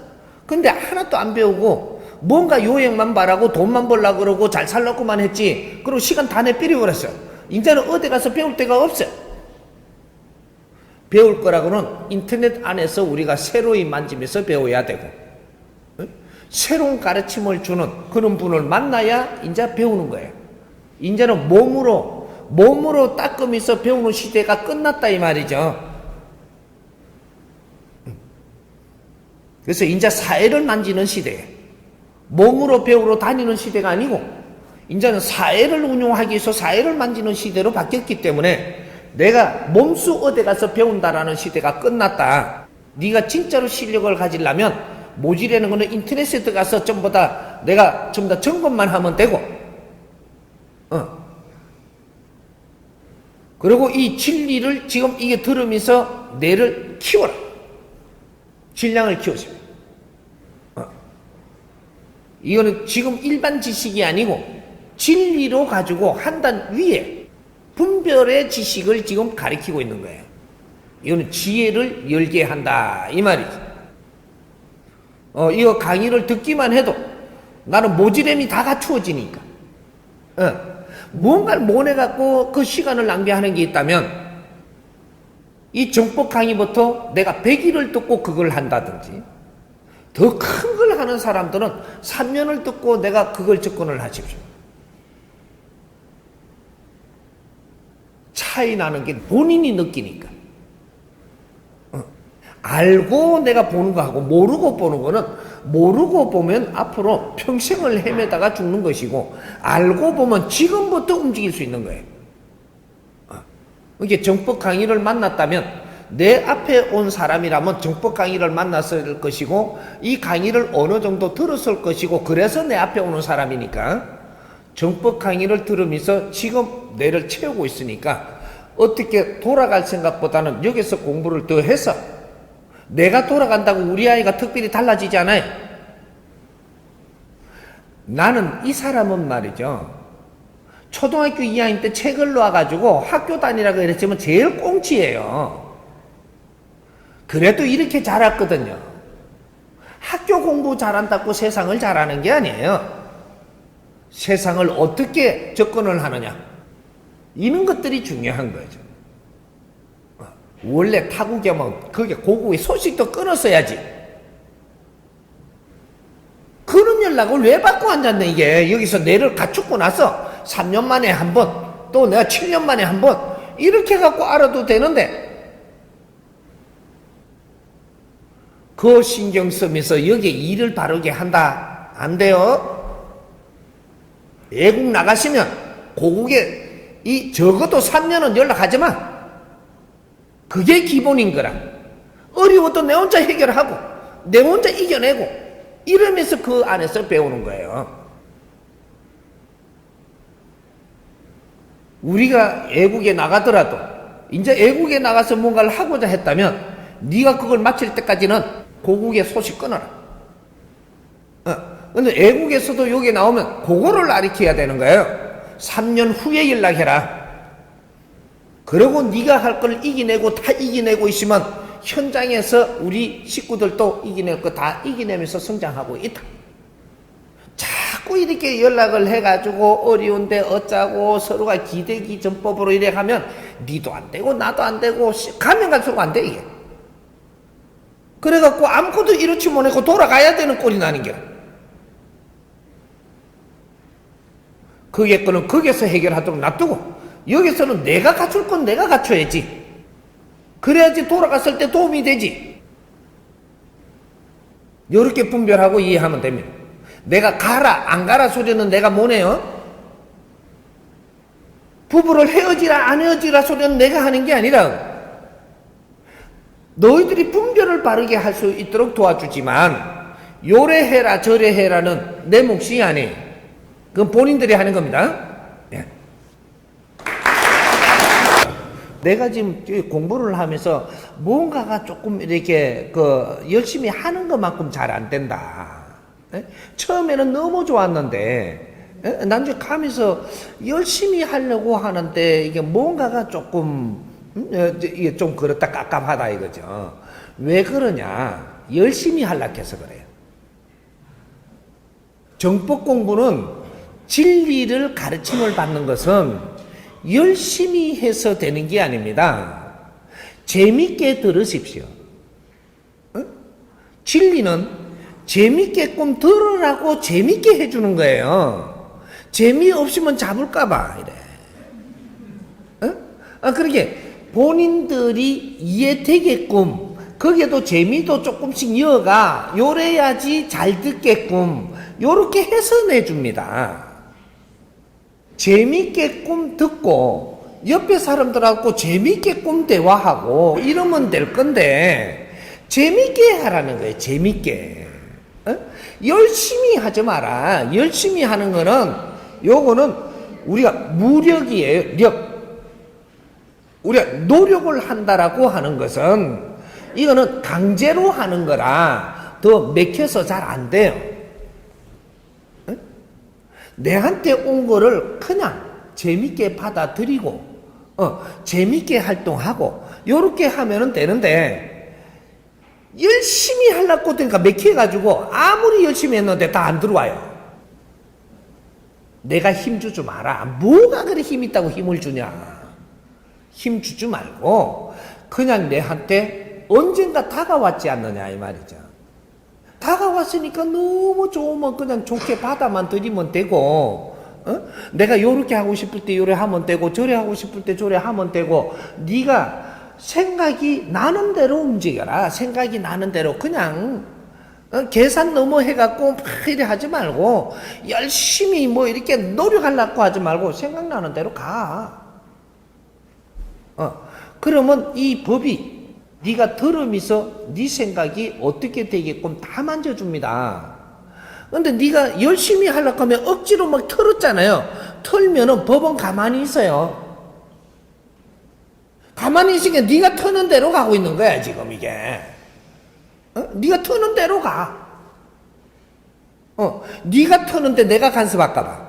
근데 하나도 안 배우고 뭔가 요행만 바라고 돈만 벌려고 그러고 잘 살려고만 했지. 그리고 시간 다 내버려 버렸어. 이제는 어디 가서 배울 데가 없어. 배울 거라고는 인터넷 안에서 우리가 새로이 만지면서 배워야 되고, 새로운 가르침을 주는 그런 분을 만나야 이제 배우는 거예요. 이제는 몸으로 닦으면서 배우는 시대가 끝났다 이 말이죠. 그래서 이제 사회를 만지는 시대예요. 몸으로 배우러 다니는 시대가 아니고 이제는 사회를 운용하기 위해서 사회를 만지는 시대로 바뀌었기 때문에 내가 몸수 어디 가서 배운다라는 시대가 끝났다. 네가 진짜로 실력을 가지려면 모지라는 거는 인터넷에 들어가서 전부 다 내가 전부 다 점검만 하면 되고, 그리고 이 진리를 지금 이게 들으면서 뇌를 키워라. 질량을 키우세요. 이거는 지금 일반 지식이 아니고 진리로 가지고 한 단 위에 분별의 지식을 지금 가리키고 있는 거예요. 이거는 지혜를 열게 한다 이 말이지. 이거 강의를 듣기만 해도 나는 모지렘이 다 갖추어지니까. 뭔가를 못해갖고 그 시간을 낭비하는 게 있다면 이 정법 강의부터 내가 100일을 듣고 그걸 한다든지, 더 큰 걸 하는 사람들은 3년을 듣고 내가 그걸 접근을 하십시오. 차이 나는 게 본인이 느끼니까. 알고 내가 보는 거하고 모르고 보는 거는, 모르고 보면 앞으로 평생을 헤매다가 죽는 것이고, 알고 보면 지금부터 움직일 수 있는 거예요. 이게 정법 강의를 만났다면 내 앞에 온 사람이라면 정법 강의를 만났을 것이고 이 강의를 어느 정도 들었을 것이고, 그래서 내 앞에 오는 사람이니까 정법 강의를 들으면서 지금 뇌를 채우고 있으니까 어떻게 돌아갈 생각보다는 여기서 공부를 더 해서, 내가 돌아간다고 우리 아이가 특별히 달라지지 않아요. 나는 이 사람은 말이죠, 초등학교 2학년 때 책을 놔가지고 학교 다니라고 그랬지만 제일 꽁치예요. 그래도 이렇게 자랐거든요. 학교 공부 잘한다고 세상을 잘하는 게 아니에요. 세상을 어떻게 접근을 하느냐, 이런 것들이 중요한 거죠. 원래 타국이면 그게 고국의 소식도 끊었어야지. 그런 연락을 왜 받고 앉았네. 이게 여기서 뇌를 갖추고 나서 3년 만에 한 번, 또 내가 7년 만에 한 번, 이렇게 갖고 알아도 되는데, 그 신경 쓰면서 여기에 일을 바르게 한다? 안 돼요. 외국 나가시면 고국에 적어도 3년은 연락하지 마. 그게 기본인 거라. 어려워도 내 혼자 해결하고 내 혼자 이겨내고 이러면서 그 안에서 배우는 거예요. 우리가 외국에 나가더라도 이제 외국에 나가서 뭔가를 하고자 했다면 네가 그걸 마칠 때까지는 고국의 소식 끊어라. 근데 외국에서도 여기 나오면 그거를 가르쳐야 되는 거예요. 3년 후에 연락해라. 그리고 네가 할 걸 이겨내고 다 이겨내고 있으면 현장에서 우리 식구들도 이겨낼 거 다 이겨내면서 성장하고 있다. 자꾸 이렇게 연락을 해가지고 어려운데 어쩌고 서로가 기대기 전법으로 이래 하면 니도 안 되고 나도 안 되고 가면 갈수록 안 돼 이게. 그래갖고 아무것도 이렇지 못하고 돌아가야 되는 꼴이 나는 게. 그게 거는 거기서 해결하도록 놔두고 여기서는 내가 갖출 건 내가 갖춰야지. 그래야지 돌아갔을 때 도움이 되지. 이렇게 분별하고 이해하면 됩니다. 내가 가라 안 가라 소리는 내가 뭐네요? 부부를 헤어지라 안 헤어지라 소리는 내가 하는 게 아니라 너희들이 분별을 바르게 할 수 있도록 도와주지만 요래 해라 저래 해라는 내 몫이 아니에요. 그건 본인들이 하는 겁니다. 예. 내가 지금 공부를 하면서 뭔가가 조금 이렇게 열심히 하는 것만큼 잘 안 된다. 예? 처음에는 너무 좋았는데 나중에 가면서 열심히 하려고 하는데 이게 뭔가가 조금 이게 좀 그렇다 깝깝하다 이거죠. 왜 그러냐? 열심히 하려고 해서 그래요. 정법 공부는 진리를 가르침을 받는 것은 열심히 해서 되는 게 아닙니다. 재밌게 들으십시오. 진리는 재밌게끔 들으라고 재밌게 해주는 거예요. 재미없으면 잡을까봐 이래. 그러게 본인들이 이해되게끔 거기에도 재미도 조금씩 이어가 요래야지 잘 듣게끔 요렇게 해서 내줍니다. 재밌게끔 듣고 옆에 사람들하고 재밌게끔 대화하고 이러면 될 건데 재밌게 하라는 거예요. 재밌게. 열심히 하지 마라. 열심히 하는 거는 요거는 우리가 무력이에요. 력. 우리가 노력을 한다라고 하는 것은 이거는 강제로 하는 거라 더 맥혀서 잘 안 돼요. 내한테 온 거를 그냥 재밌게 받아들이고 재밌게 활동하고 요렇게 하면은 되는데 열심히 하려고 되니까 맥혀가지고 아무리 열심히 했는데 다 안 들어와요. 내가 힘 주지 마라. 뭐가 그래 힘 있다고 힘을 주냐. 힘 주지 말고 그냥 내한테 언젠가 다가왔지 않느냐 이 말이죠. 다가왔으니까 너무 좋으면 그냥 좋게 받아만 들이면 되고 내가 요렇게 하고 싶을 때 요래 하면 되고 저래 하고 싶을 때 저래 하면 되고 네가 생각이 나는 대로 움직여라. 생각이 나는 대로 그냥 계산 너무 해갖고 막 이래 하지 말고 열심히 뭐 이렇게 노력하려고 하지 말고 생각나는 대로 가. 그러면 이 법이 네가 들으면서 네 생각이 어떻게 되게끔 다 만져줍니다. 근데 네가 열심히 하려고 하면 억지로 막 털었잖아요. 털면은 법은 가만히 있어요. 가만히 있으니까 네가 터는 대로 가고 있는 거야 지금 이게. 네가 터는 대로 가. 네가 터는데 내가 간섭할까 봐.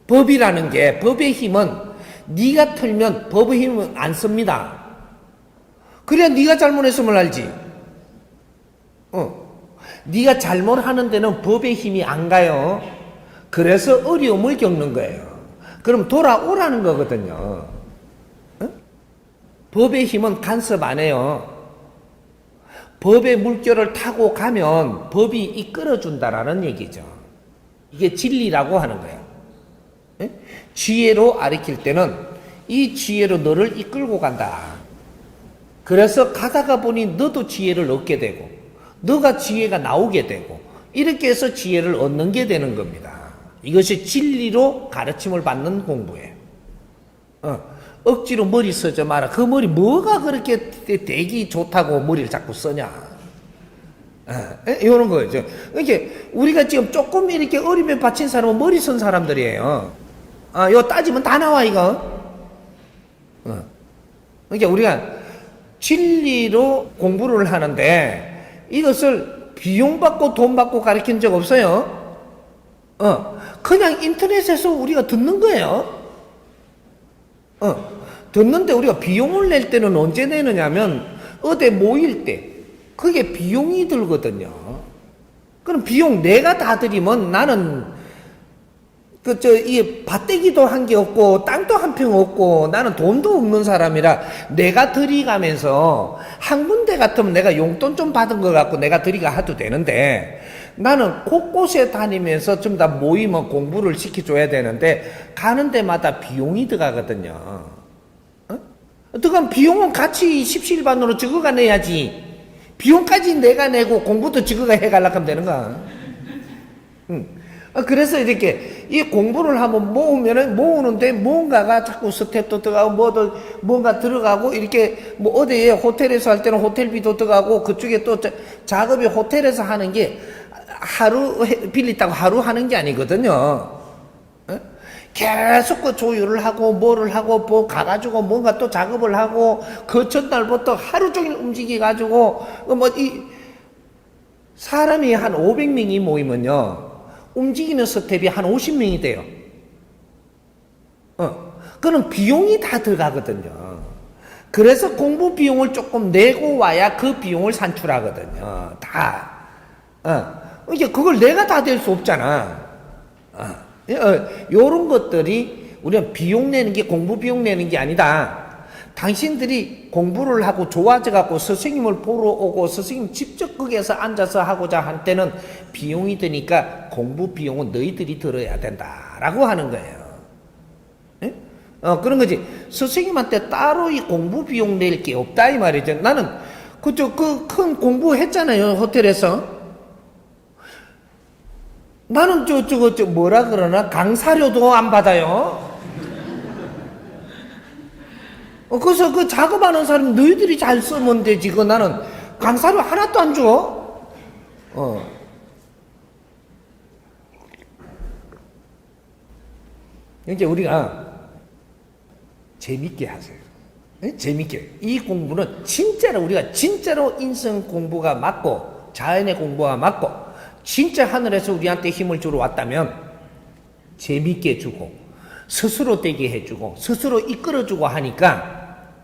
법이라는 게 법의 힘은 네가 털면 법의 힘은 안 씁니다. 그래야 네가 잘못했음을 알지. 네가 잘못하는 데는 법의 힘이 안 가요. 그래서 어려움을 겪는 거예요. 그럼 돌아오라는 거거든요. 법의 힘은 간섭 안 해요. 법의 물결을 타고 가면 법이 이끌어준다라는 얘기죠. 이게 진리라고 하는 거예요. 지혜로 가르칠 때는 이 지혜로 너를 이끌고 간다. 그래서 가다가 보니 너도 지혜를 얻게 되고 너가 지혜가 나오게 되고 이렇게 해서 지혜를 얻는 게 되는 겁니다. 이것이 진리로 가르침을 받는 공부예요. 억지로 머리 쓰지 마라. 그 머리 뭐가 그렇게 되기 좋다고 머리를 자꾸 쓰냐. 이런 거죠. 이렇게 우리가 지금 조금 이렇게 어림에 받친 사람은 머리 쓴 사람들이에요. 이거 따지면 다 나와 이거. 그러니까 우리가 진리로 공부를 하는데 이것을 비용 받고 돈 받고 가르친 적 없어요. 그냥 인터넷에서 우리가 듣는 거예요. 듣는데 우리가 비용을 낼 때는 언제 내느냐면 어디 모일 때 그게 비용이 들거든요. 그럼 비용 내가 다 들이면 나는 이 밭대기도 한 게 없고, 땅도 한 평 없고, 나는 돈도 없는 사람이라 내가 들이가면서 한 군데 같으면 내가 용돈 좀 받은 것 같고 내가 들이가 해도 되는데, 나는 곳곳에 다니면서 좀 다 모이면 공부를 시켜줘야 되는데, 가는 데마다 비용이 들어가거든요. 어? 들어가면 비용은 같이 십시일반으로 적어가 내야지. 비용까지 내가 내고 공부도 적어가 해가려고 하면 되는 거야. 그래서 이렇게 이 공부를 한번 모으는데 뭔가가 자꾸 스텝도 들어가고 뭔가 들어가고, 이렇게 뭐 어디에 호텔에서 할 때는 호텔비도 들어가고, 그쪽에 또 작업이 호텔에서 하는 게 하루 빌렸다고 하루 하는 게 아니거든요. 계속 그 조율을 하고 뭐를 하고 뭐 가가지고 뭔가 또 작업을 하고, 그 전날부터 하루 종일 움직여가지고 이 사람이 한 500명이 모이면요, 움직이는 스텝이 한 50명이 돼요. 그는 비용이 다 들어가거든요. 그래서 공부 비용을 조금 내고 와야 그 비용을 산출하거든요. 다. 이게 그걸 내가 다 될 수 없잖아. 요런 것들이 우리가 비용 내는 게 공부 비용 내는 게 아니다. 당신들이 공부를 하고 좋아져 갖고 스승님을 보러 오고 스승님 직접 거기에서 앉아서 하고자 할 때는 비용이 드니까 공부 비용은 너희들이 들어야 된다라고 하는 거예요. 예? 그런 거지. 스승님한테 따로 이 공부 비용 낼 게 없다 이 말이죠. 나는 그 큰 공부 했잖아요, 호텔에서. 나는 뭐라 그러나, 강사료도 안 받아요. 그래서 그 작업하는 사람 너희들이 잘 쓰면 되지. 나는 강사료 하나도 안 줘. 이제 우리가 재밌게 하세요. 재밌게. 이 공부는 우리가 진짜로 인성 공부가 맞고 자연의 공부가 맞고 진짜 하늘에서 우리한테 힘을 주러 왔다면 재밌게 해주고 스스로 되게 해주고 스스로 이끌어주고 하니까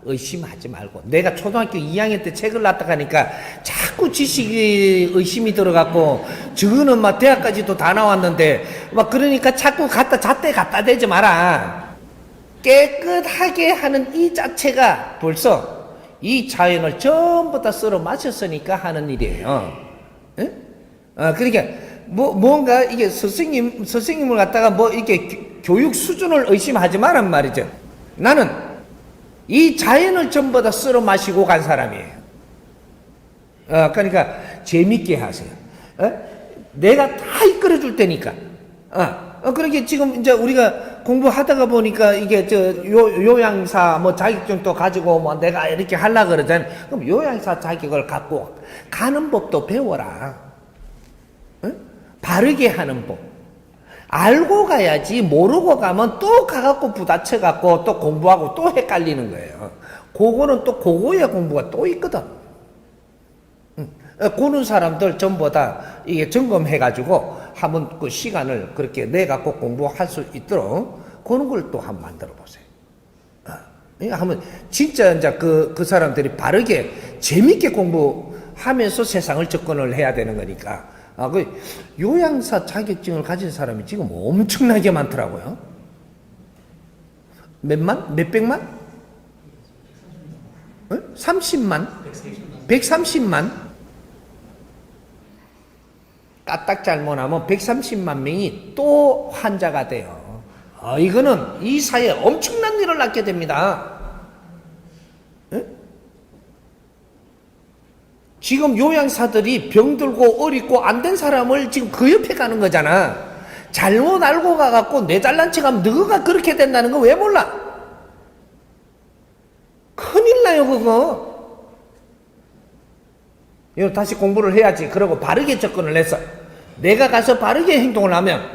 의심하지 말고. 내가 초등학교 2학년 때 책을 놨다 가니까 자꾸 지식이 의심이 들어갔고, 저거는 막 대학까지도 다 나왔는데 막 그러니까 자꾸 잣대 갖다 대지 마라. 깨끗하게 하는 이 자체가 벌써 이 자연을 전부 다 썰어 마셨으니까 하는 일이에요. 예? 그러니까 뭔가 이게 스승님을 갖다가 이렇게 교육 수준을 의심하지 마란 말이죠. 나는 이 자연을 전부 다 쓸어 마시고 간 사람이에요. 그러니까 재밌게 하세요. 내가 다 이끌어 줄 테니까. 그러니까 지금 이제 우리가 공부하다가 보니까 이게 요양사 자격증도 가지고 내가 이렇게 하려고 그러잖아요. 그럼 요양사 자격을 갖고 가는 법도 배워라. 바르게 하는 법. 알고 가야지. 모르고 가면 또 가갖고 부딪혀갖고 또 공부하고 또 헷갈리는 거예요. 그거는 또 그거의 공부가 또 있거든. 그런 사람들 전부 다 이게 점검해가지고 한번 그 시간을 그렇게 내갖고 공부할 수 있도록 그런 걸 또 한번 만들어 보세요. 한번 진짜 이제 그 사람들이 바르게 재밌게 공부하면서 세상을 접근을 해야 되는 거니까. 그 요양사 자격증을 가진 사람이 지금 엄청나게 많더라고요. 몇백만? 30만? 130만? 까딱 잘못하면 130만 명이 또 환자가 돼요. 이거는 이 사회에 엄청난 일을 낳게 됩니다. 지금 요양사들이 병들고 어리고 안 된 사람을 지금 그 옆에 가는 거잖아. 잘못 알고 가갖고 내 잘난 척하면 너가 그렇게 된다는 거 왜 몰라? 큰일 나요 그거. 이거 다시 공부를 해야지. 그러고 바르게 접근을 해서 내가 가서 바르게 행동을 하면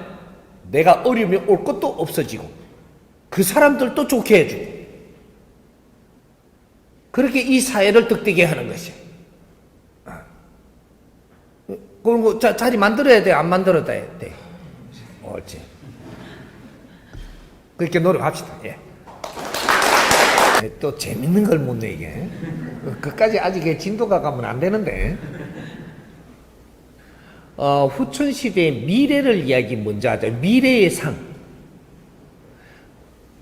내가 어려움이 올 것도 없어지고 그 사람들도 좋게 해주고 그렇게 이 사회를 득되게 하는 것이. 그런 거 자리 만들어야 돼? 안 만들어야 돼? 옳지. 그렇게 노력합시다. 예. 또 재밌는 걸 못 내게. 그까지 아직 진도가 가면 안 되는데. 후촌 시대의 미래를 먼저 하자. 미래의 상.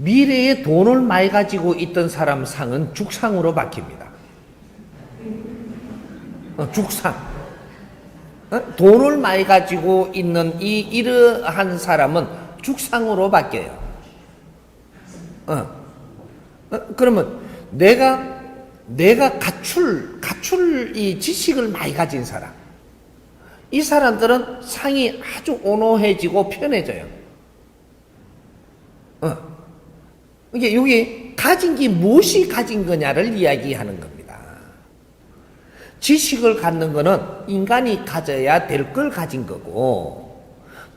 미래에 돈을 많이 가지고 있던 사람 상은 죽상으로 바뀝니다. 죽상. 돈을 많이 가지고 있는 이러한 사람은 죽상으로 바뀌어요. 그러면 내가 갖출 이 지식을 많이 가진 사람, 이 사람들은 상이 아주 온화해지고 편해져요. 이게 여기 가진 게 무엇이 가진 거냐를 이야기하는 겁니다. 지식을 갖는 거는 인간이 가져야 될 걸 가진 거고,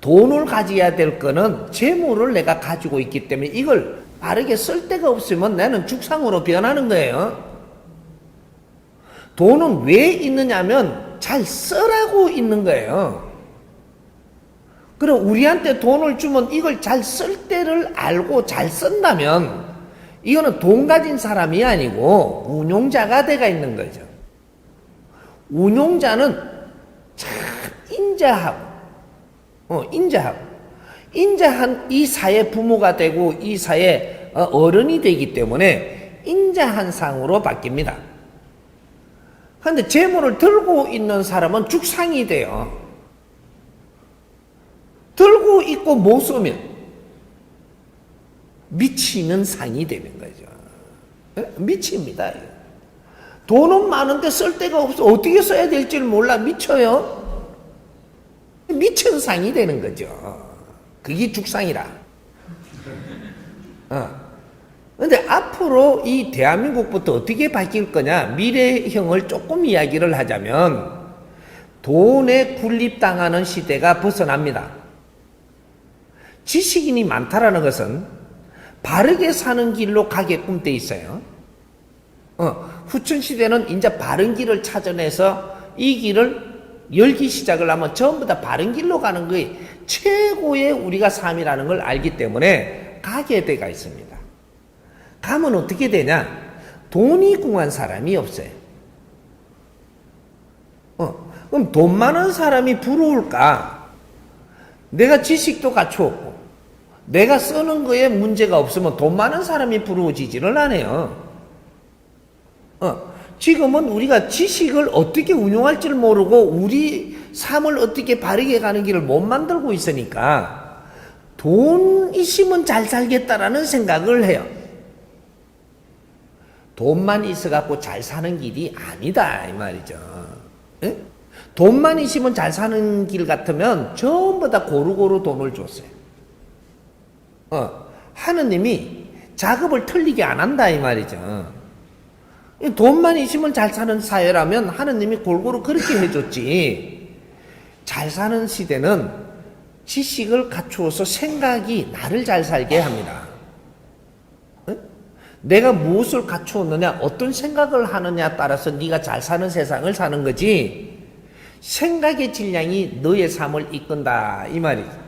돈을 가져야 될 거는 재물을 내가 가지고 있기 때문에 이걸 바르게 쓸 데가 없으면 나는 죽상으로 변하는 거예요. 돈은 왜 있느냐면 잘 쓰라고 있는 거예요. 그럼 우리한테 돈을 주면 이걸 잘 쓸 때를 알고 잘 쓴다면 이거는 돈 가진 사람이 아니고 운용자가 돼가 있는 거죠. 운용자는 참 인자한 이 사회 부모가 되고 이 사회 어른이 되기 때문에 인자한 상으로 바뀝니다. 그런데 재물을 들고 있는 사람은 죽상이 돼요. 들고 있고 못 쓰면 미치는 상이 되는 거죠. 미칩니다. 돈은 많은데 쓸 데가 없어. 어떻게 써야 될지를 몰라. 미쳐요. 미친 상이 되는 거죠. 그게 죽상이라. 근데 앞으로 이 대한민국부터 어떻게 바뀔 거냐, 미래형을 조금 이야기를 하자면 돈에 군립당하는 시대가 벗어납니다. 지식인이 많다라는 것은 바르게 사는 길로 가게끔 돼 있어요. 후천시대는 이제 바른 길을 찾아내서 이 길을 열기 시작을 하면 전부 다 바른 길로 가는 것이 최고의 우리가 삶이라는 걸 알기 때문에 가게 돼가 있습니다. 가면 어떻게 되냐? 돈이 궁한 사람이 없어요. 그럼 돈 많은 사람이 부러울까? 내가 지식도 갖추었고 내가 쓰는 거에 문제가 없으면 돈 많은 사람이 부러워지지를 않아요. 지금은 우리가 지식을 어떻게 운용할지를 모르고 우리 삶을 어떻게 바르게 가는 길을 못 만들고 있으니까 돈 있으면 잘 살겠다라는 생각을 해요. 돈만 있어갖고 잘 사는 길이 아니다 이 말이죠. 에? 돈만 있으면 잘 사는 길 같으면 전부 다 고루고루 돈을 줬어요. 하느님이 작업을 틀리게 안 한다 이 말이죠. 돈만 있으면 잘 사는 사회라면 하느님이 골고루 그렇게 해줬지. 잘 사는 시대는 지식을 갖추어서 생각이 나를 잘 살게 합니다. 내가 무엇을 갖추었느냐, 어떤 생각을 하느냐에 따라서 네가 잘 사는 세상을 사는 거지, 생각의 질량이 너의 삶을 이끈다 이 말이죠.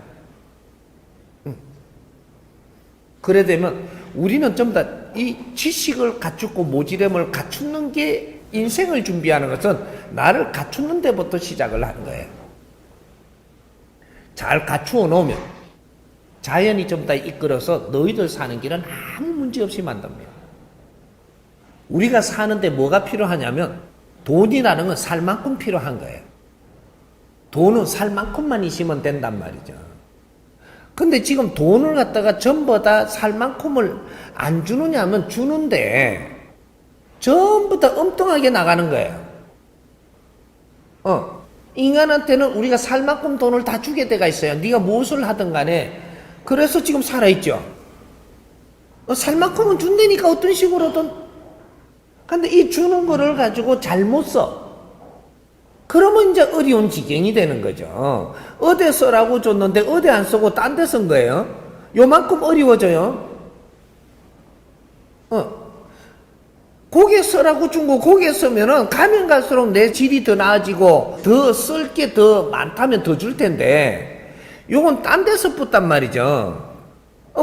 그래 되면 우리는 전부 다 이 지식을 갖추고 모지됨을 갖추는 게, 인생을 준비하는 것은 나를 갖추는 데부터 시작을 하는 거예요. 잘 갖추어 놓으면 자연이 전부 다 이끌어서 너희들 사는 길은 아무 문제 없이 만듭니다. 우리가 사는데 뭐가 필요하냐면 돈이라는 건 살 만큼 필요한 거예요. 돈은 살 만큼만 있으면 된단 말이죠. 근데 지금 돈을 갖다가 전부 다 살 만큼을 안 주느냐면 주는데 전부 다 엉뚱하게 나가는 거예요. 인간한테는 우리가 살 만큼 돈을 다 주게 돼가 있어요. 네가 무엇을 하든 간에. 그래서 지금 살아있죠. 살 만큼은 준다니까 어떤 식으로든. 근데 이 주는 거를 가지고 잘못 써. 그러면 이제 어려운 지경이 되는 거죠. 어디 써라고 줬는데 어디 안 쓰고 딴 데 쓴 거예요. 요만큼 어려워져요. 고개 써라고 준 거 고개 쓰면은 가면 갈수록 내 질이 더 나아지고 더 쓸 게 더 많다면 더 줄 텐데 요건 딴 데서 붙단 말이죠.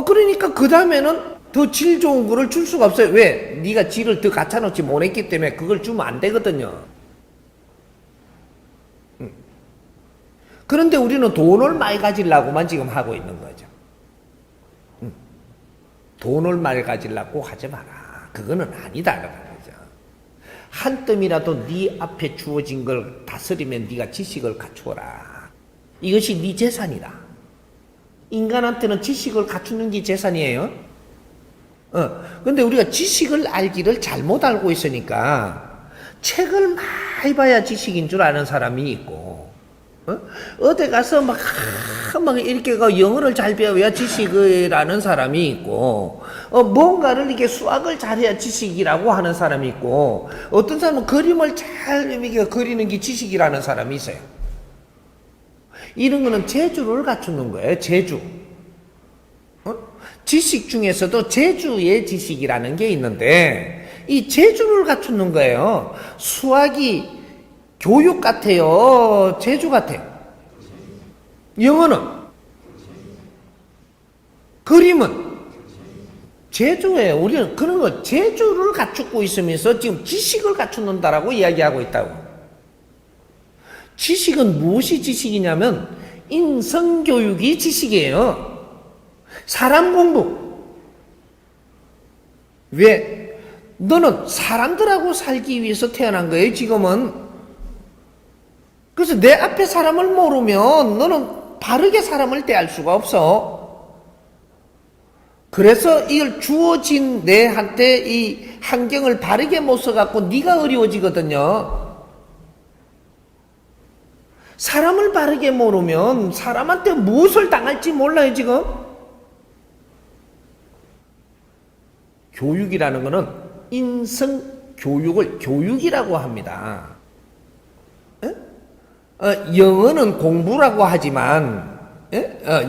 그러니까 그 다음에는 더 질 좋은 거를 줄 수가 없어요. 왜? 네가 질을 더 갖춰놓지 못했기 때문에 그걸 주면 안 되거든요. 그런데 우리는 돈을 많이 가지려고만 지금 하고 있는 거죠. 돈을 많이 가지려고 하지 마라. 그거는 아니다. 그러죠. 한 뜸이라도 네 앞에 주어진 걸 다스리면 네가 지식을 갖추어라. 이것이 네 재산이다. 인간한테는 지식을 갖추는 게 재산이에요. 근데 우리가 지식을 알기를 잘못 알고 있으니까 책을 많이 봐야 지식인 줄 아는 사람이 있고, 어디 가서 막 이렇게 영어를 잘 배워야 지식이라는 사람이 있고, 뭔가를 이렇게 수학을 잘해야 지식이라고 하는 사람이 있고, 어떤 사람은 그림을 잘 이렇게 그리는 게 지식이라는 사람이 있어요. 이런 거는 재주를 갖추는 거예요. 재주. 지식 중에서도 재주의 지식이라는 게 있는데 이 재주를 갖추는 거예요. 수학이 교육 같아요? 재주 같아요? 영어는? 그림은? 재주예요. 우리는 그런 거 재주를 갖추고 있으면서 지금 지식을 갖추는다라고 이야기하고 있다고. 지식은 무엇이 지식이냐면 인성교육이 지식이에요. 사람 공부. 왜? 너는 사람들하고 살기 위해서 태어난 거예요, 지금은. 그래서 내 앞에 사람을 모르면 너는 바르게 사람을 대할 수가 없어. 그래서 이걸 주어진 내한테 이 환경을 바르게 못 써갖고 네가 어려워지거든요. 사람을 바르게 모르면 사람한테 무엇을 당할지 몰라요, 지금. 교육이라는 것은 인성교육을 교육이라고 합니다. 영어는 공부라고 하지만,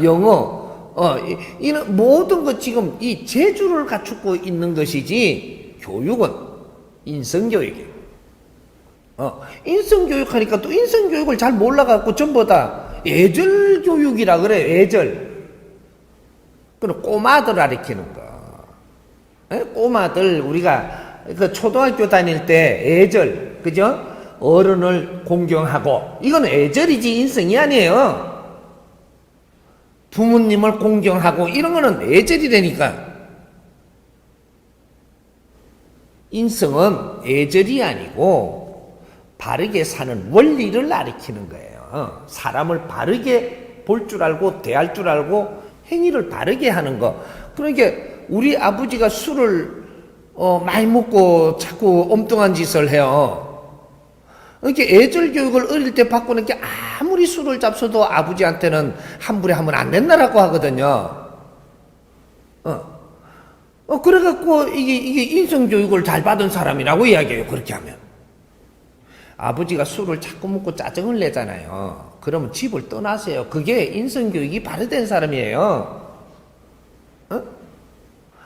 영어, 이런 모든 것 지금 이 재주를 갖추고 있는 것이지, 교육은 인성교육이에요. 인성교육 하니까 또 인성교육을 잘 몰라갖고 전부 다 애절교육이라 그래요, 애절. 그럼 꼬마들 가르치는 거. 꼬마들, 우리가 그 초등학교 다닐 때 애절, 그죠? 어른을 공경하고, 이건 애절이지 인성이 아니에요. 부모님을 공경하고, 이런 거는 애절이 되니까. 인성은 애절이 아니고, 바르게 사는 원리를 가르치는 거예요. 사람을 바르게 볼 줄 알고, 대할 줄 알고, 행위를 바르게 하는 거. 그러니까, 우리 아버지가 술을 많이 먹고 자꾸 엉뚱한 짓을 해요. 이렇게 애절 교육을 어릴 때 받고는 게 아무리 술을 잡숴도 아버지한테는 함부로 하면 안 된다라고 하거든요. 그래갖고 이게 인성 교육을 잘 받은 사람이라고 이야기해요. 그렇게 하면. 아버지가 술을 자꾸 먹고 짜증을 내잖아요. 그러면 집을 떠나세요. 그게 인성 교육이 바르된 사람이에요.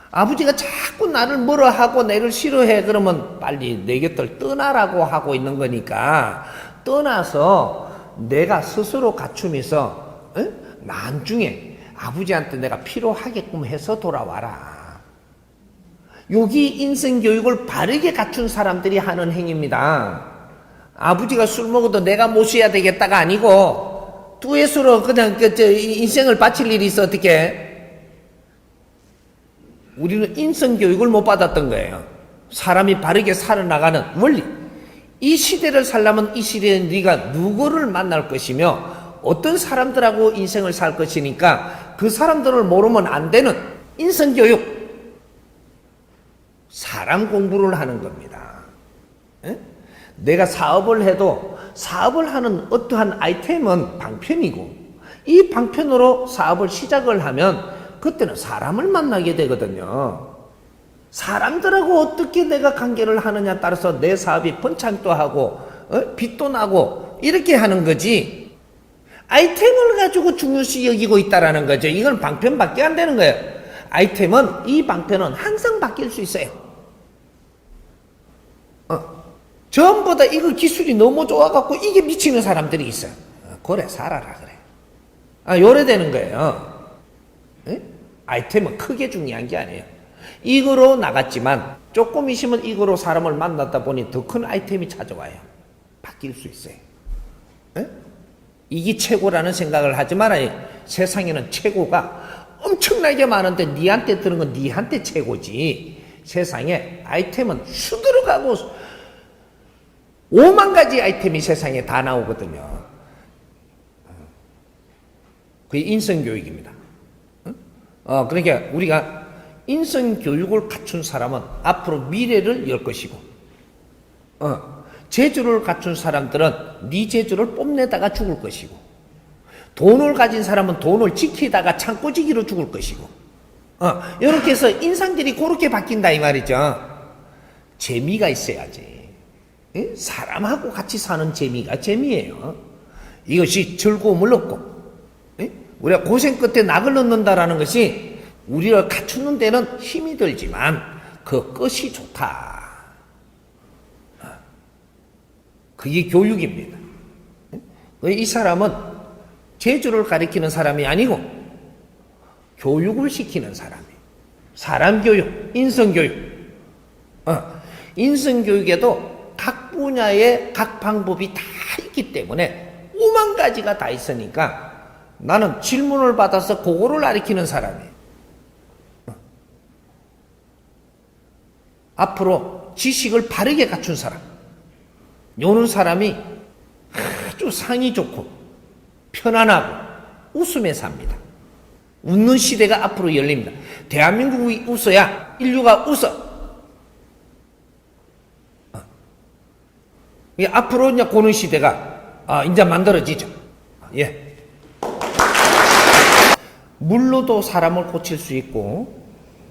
아버지가 자꾸 나를 뭐라 하고 나를 싫어해. 그러면 빨리 내 곁을 떠나라고 하고 있는 거니까 떠나서 내가 스스로 갖추면서 나중에 아버지한테 내가 필요하게끔 해서 돌아와라. 여기 인성교육을 바르게 갖춘 사람들이 하는 행위입니다. 아버지가 술 먹어도 내가 모셔야 되겠다가 아니고 듀엣으로 그냥 인생을 바칠 일이 있어. 어떻게? 우리는 인성교육을 못 받았던 거예요. 사람이 바르게 살아나가는 원리. 이 시대를 살려면 이 시대에 네가 누구를 만날 것이며 어떤 사람들하고 인생을 살 것이니까 그 사람들을 모르면 안 되는 인성교육. 사람 공부를 하는 겁니다. 내가 사업을 해도 사업을 하는 어떠한 아이템은 방편이고 이 방편으로 사업을 시작을 하면 그때는 사람을 만나게 되거든요. 사람들하고 어떻게 내가 관계를 하느냐에 따라서 내 사업이 번창도 하고 빚도 나고 이렇게 하는 거지 아이템을 가지고 중요시 여기고 있다라는 거죠. 이건 방편밖에 안 되는 거예요. 아이템은 이 방편은 항상 바뀔 수 있어요. 전부 다 이거 기술이 너무 좋아갖고 이게 미치는 사람들이 있어요. 그래 살아라 그래. 요래 되는 거예요. 아이템은 크게 중요한 게 아니에요. 이거로 나갔지만 조금 있으면 이거로 사람을 만났다 보니 더 큰 아이템이 찾아와요. 바뀔 수 있어요. 이게 최고라는 생각을 하지 말아요. 세상에는 최고가 엄청나게 많은데 니한테 드는 건 니한테 최고지. 세상에 아이템은 수두룩하고 5만 가지 아이템이 세상에 다 나오거든요. 그게 인성교육입니다. 그러니까 우리가 인성교육을 갖춘 사람은 앞으로 미래를 열 것이고, 재주를 갖춘 사람들은 네 재주를 뽐내다가 죽을 것이고, 돈을 가진 사람은 돈을 지키다가 창고지기로 죽을 것이고, 이렇게 해서 인상들이 그렇게 바뀐다 이 말이죠. 재미가 있어야지. 사람하고 같이 사는 재미가 재미예요. 이것이 즐거움을 얻고, 우리가 고생 끝에 낙을 넣는다라는 것이 우리를 갖추는 데는 힘이 들지만 그 끝이 좋다. 그게 교육입니다. 이 사람은 재주를 가리키는 사람이 아니고 교육을 시키는 사람이에요. 사람 교육, 인성 교육. 인성 교육에도 각 분야의 각 방법이 다 있기 때문에 5만 가지가 다 있으니까 나는 질문을 받아서 그거를 가리키는 사람이에요. 앞으로 지식을 바르게 갖춘 사람, 요런 사람이 아주 상이 좋고 편안하고 웃으며 삽니다. 웃는 시대가 앞으로 열립니다. 대한민국이 웃어야 인류가 웃어. 앞으로 이제 고는 시대가 이제 만들어지죠. 예. 물로도 사람을 고칠 수 있고,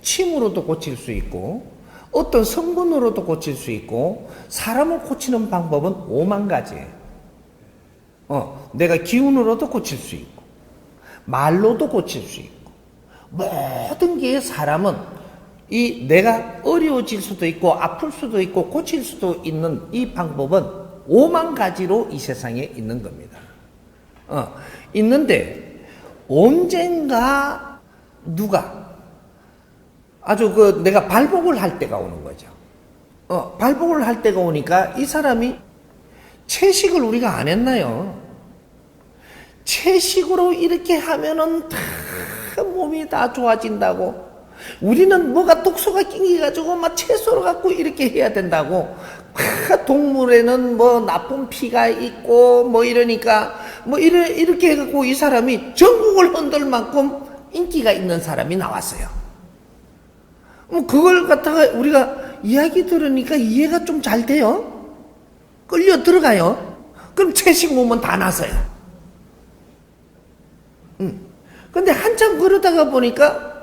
침으로도 고칠 수 있고, 어떤 성분으로도 고칠 수 있고, 사람을 고치는 방법은 5만 가지예요. 내가 기운으로도 고칠 수 있고, 말로도 고칠 수 있고, 모든 게 사람은 내가 어려워질 수도 있고, 아플 수도 있고, 고칠 수도 있는 이 방법은 5만 가지로 이 세상에 있는 겁니다. 있는데, 언젠가 누가 아주 내가 발복을 할 때가 오는 거죠. 발복을 할 때가 오니까 이 사람이 채식을 우리가 안 했나요? 채식으로 이렇게 하면은 다 몸이 다 좋아진다고. 우리는 뭐가 독소가 낑겨가지고 막 채소를 갖고 이렇게 해야 된다고. 동물에는 뭐 나쁜 피가 있고 뭐 이러니까 뭐 이렇게 해갖고 이 사람이 전국을 흔들 만큼 인기가 있는 사람이 나왔어요. 뭐 그걸 갖다가 우리가 이야기 들으니까 이해가 좀 잘 돼요. 끌려 들어가요. 그럼 채식 몸은 다 나서요. 근데 한참 그러다가 보니까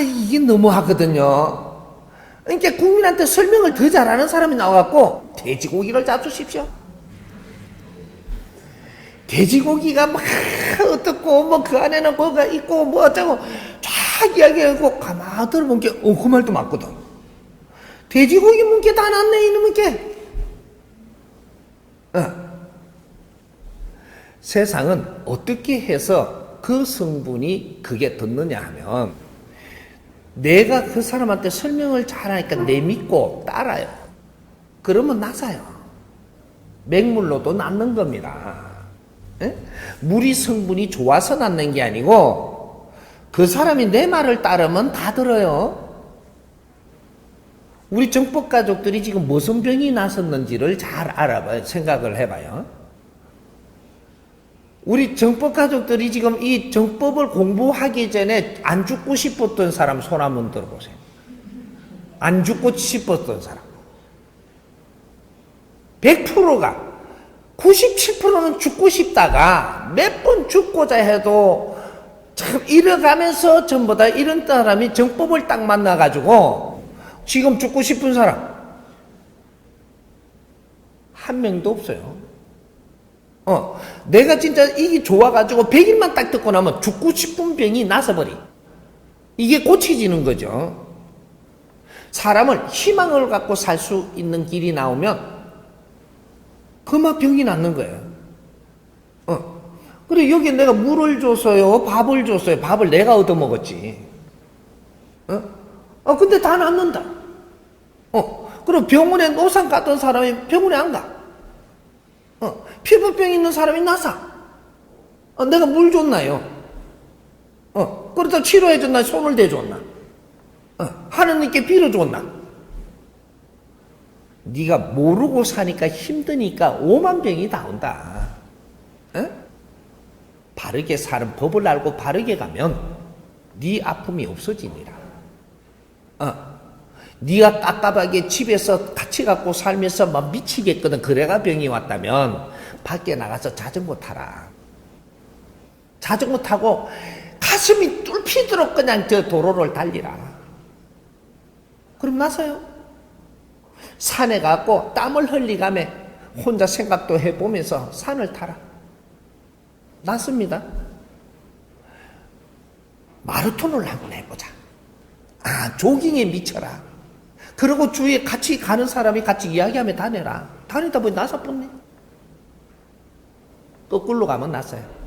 이게 너무하거든요. 그러니까 국민한테 설명을 더 잘하는 사람이 나와갖고 돼지고기를 잡수십시오. 돼지고기가 막 어떻고 뭐 그 안에는 뭐가 있고 뭐 어쩌고 쫙 이야기하고 가만히 들어본 게 그 말도 맞거든. 돼지고기 문게 다 났네 이놈의 게. 세상은 어떻게 해서 그 성분이 그게 듣느냐 하면 내가 그 사람한테 설명을 잘하니까 내 믿고 따라요. 그러면 나사요. 맹물로도 낫는 겁니다. 물이 성분이 좋아서 낫는 게 아니고 그 사람이 내 말을 따르면 다 들어요. 우리 정법 가족들이 지금 무슨 병이 나섰는지를 잘 알아봐요. 생각을 해봐요. 우리 정법 가족들이 지금 이 정법을 공부하기 전에 안 죽고 싶었던 사람 손 한번 들어보세요. 안 죽고 싶었던 사람 100%가 97%는 죽고 싶다가 몇 번 죽고자 해도 참 잃어가면서 전부 다 이런 사람이 정법을 딱 만나가지고 지금 죽고 싶은 사람 한 명도 없어요. 내가 진짜 이게 좋아가지고 100일만 딱 듣고 나면 죽고 싶은 병이 나서버리. 이게 고쳐지는 거죠. 사람을 희망을 갖고 살 수 있는 길이 나오면 그만 병이 낫는 거예요. 그래, 여기 내가 물을 줬어요. 밥을 줬어요. 밥을 내가 얻어먹었지. 근데 다 낫는다. 그럼 병원에 노상 갔던 사람이 병원에 안 가. 피부병 있는 사람이 나사. 내가 물 줬나요? 그러다 치료해줬나? 손을 대줬나? 하느님께 빌어줬나? 네가 모르고 사니까 힘드니까 오만 병이 다 온다. 바르게 사는 법을 알고 바르게 가면 네 아픔이 없어지니라. 네가 깝깝하게 집에서 같이 갖고 살면서 막 미치겠거든. 그래가 병이 왔다면 밖에 나가서 자전거 타라. 자전거 타고 가슴이 뚫히도록 그냥 저 도로를 달리라. 그럼 나서요. 산에 가고 땀을 흘리가며 혼자 생각도 해보면서 산을 타라. 낫습니다. 마라톤을 한번 해보자. 조깅에 미쳐라. 그리고 주위에 같이 가는 사람이 같이 이야기하며 다녀라. 다니다 보니 나서 뻔네. 거꾸로 가면 낫어요.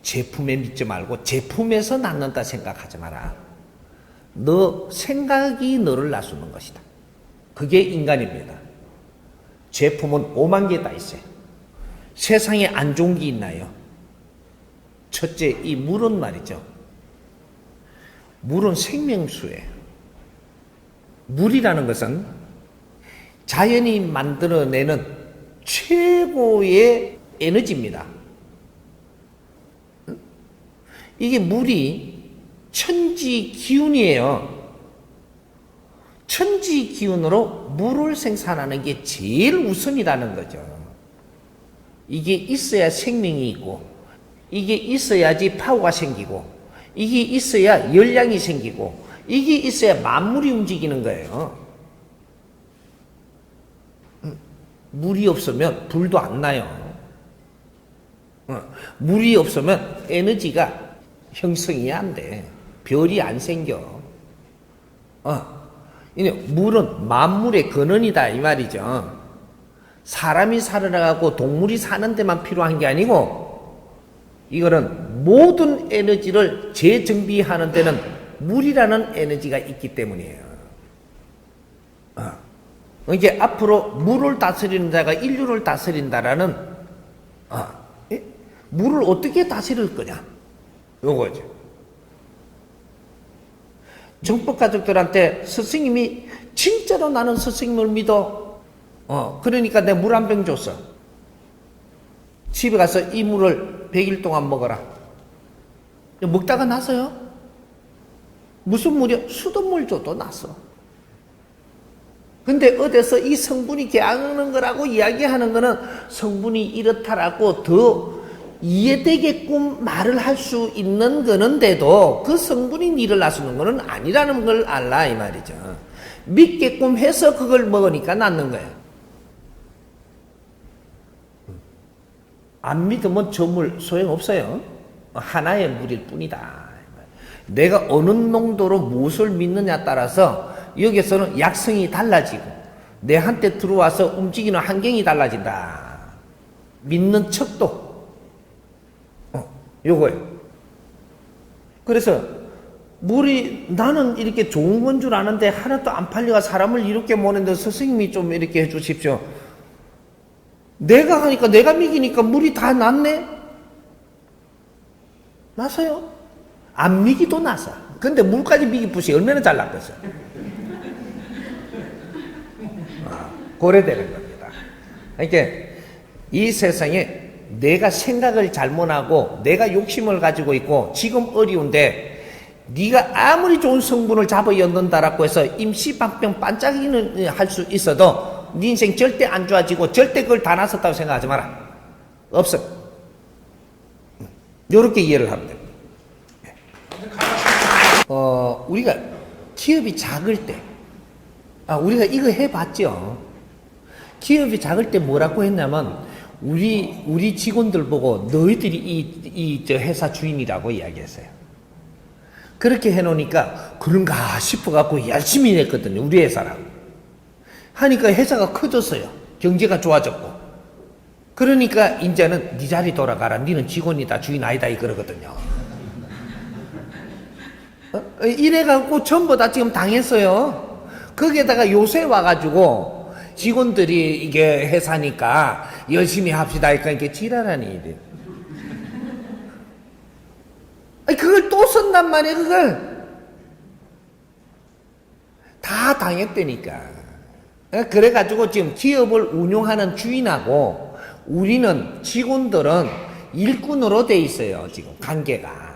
제품에 믿지 말고 제품에서 낫는다 생각하지 마라. 너 생각이 너를 낫수는 것이다. 그게 인간입니다. 제품은 5만 개 다 있어요. 세상에 안 좋은 게 있나요? 첫째, 이 물은 말이죠. 물은 생명수예요. 물이라는 것은 자연이 만들어내는 최고의 에너지입니다. 이게 물이 천지 기운이에요. 천지 기운으로 물을 생산하는 게 제일 우선이라는 거죠. 이게 있어야 생명이 있고, 이게 있어야지 파워가 생기고, 이게 있어야 열량이 생기고, 이게 있어야 만물이 움직이는 거예요. 물이 없으면 불도 안 나요. 물이 없으면 에너지가 형성이 안 돼. 별이 안 생겨. 물은 만물의 근원이다 이 말이죠. 사람이 살아나가고 동물이 사는 데만 필요한 게 아니고 이거는 모든 에너지를 재정비하는 데는 물이라는 에너지가 있기 때문이에요. 이게 앞으로 물을 다스리는 자가 인류를 다스린다라는 물을 어떻게 다스릴 거냐 요거죠. 정법 가족들한테 스승님이 진짜로 나는 스승님을 믿어. 그러니까 내가 물 한 병 줬어. 집에 가서 이 물을 100일 동안 먹어라. 먹다가 나서요. 무슨 물이요? 수돗물 줘도 나서. 근데 어디서 이 성분이 개항하는 거라고 이야기하는 거는 성분이 이렇다라고 더 이해되게끔 말을 할 수 있는 거는데도 그 성분이 니를 낫는 거는 아니라는 걸 알라 이 말이죠. 믿게끔 해서 그걸 먹으니까 낫는 거예요. 안 믿으면 저 물 소용없어요. 하나의 물일 뿐이다. 내가 어느 농도로 무엇을 믿느냐 따라서 여기서는 약성이 달라지고 내한테 들어와서 움직이는 환경이 달라진다. 믿는 척도 요거예요. 그래서 물이 나는 이렇게 좋은 건 줄 아는데 하나도 안 팔려가 사람을 이렇게 모는데 스승님이 좀 이렇게 해주십시오. 내가 하니까 내가 미기니까 물이 다 낫네? 나서요? 안 미기도 나서. 근데 물까지 미기 붓이 얼마나 잘 낫겠어요? 고려되는 겁니다. 그러니까 이 세상에 내가 생각을 잘못하고 내가 욕심을 가지고 있고 지금 어려운데 네가 아무리 좋은 성분을 잡아 엮는다라고 해서 임시방병 반짝이는 할 수 있어도 네 인생 절대 안 좋아지고 절대 그걸 다 나섰다고 생각하지 마라. 없어. 요렇게 이해를 하면 됩니다. 우리가 기업이 작을 때 우리가 이거 해봤죠. 기업이 작을 때 뭐라고 했냐면 우리 직원들 보고 너희들이 이 회사 주인이라고 이야기했어요. 그렇게 해놓으니까 그런가 싶어갖고 열심히 했거든요. 우리 회사랑. 하니까 회사가 커졌어요. 경제가 좋아졌고. 그러니까 이제는 네 자리 돌아가라. 너는 직원이다. 주인 아니다. 이거거든요. 이래갖고 전부 다 지금 당했어요. 거기에다가 요새 와가지고 직원들이 이게 회사니까 열심히 합시다. 그러니까 이렇게 지랄하니. 아니, 그걸 또 쓴단 말이에요, 그걸. 다 당했다니까. 그래가지고 지금 기업을 운영하는 주인하고 우리는 직원들은 일꾼으로 돼 있어요, 지금 관계가.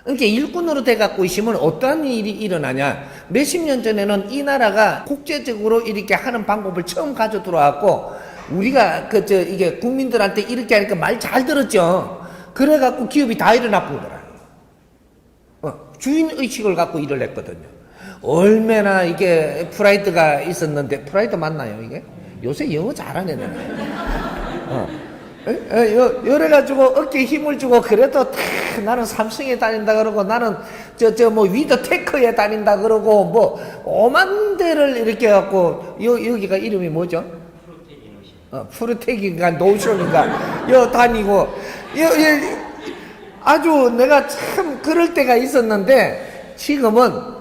그러니까 일꾼으로 돼갖고 있으면 어떠한 일이 일어나냐. 몇십 년 전에는 이 나라가 국제적으로 이렇게 하는 방법을 처음 가져 들어왔고, 우리가 이게 국민들한테 이렇게 하니까 말 잘 들었죠. 그래갖고 기업이 다 일어나쁜 거라. 주인의식을 갖고 일을 했거든요. 얼마나 이게 프라이드가 있었는데, 프라이드 맞나요, 이게? 요새 영어 잘하네, 내가. 이래가지고 어깨에 힘을 주고, 그래도 나는 삼성에 다닌다 그러고, 나는 위드테크에 다닌다 그러고, 오만 대를 이렇게 해갖고, 여기가 이름이 뭐죠? 푸르텍인가, 노션인가, 다니고, 아주 내가 참 그럴 때가 있었는데, 지금은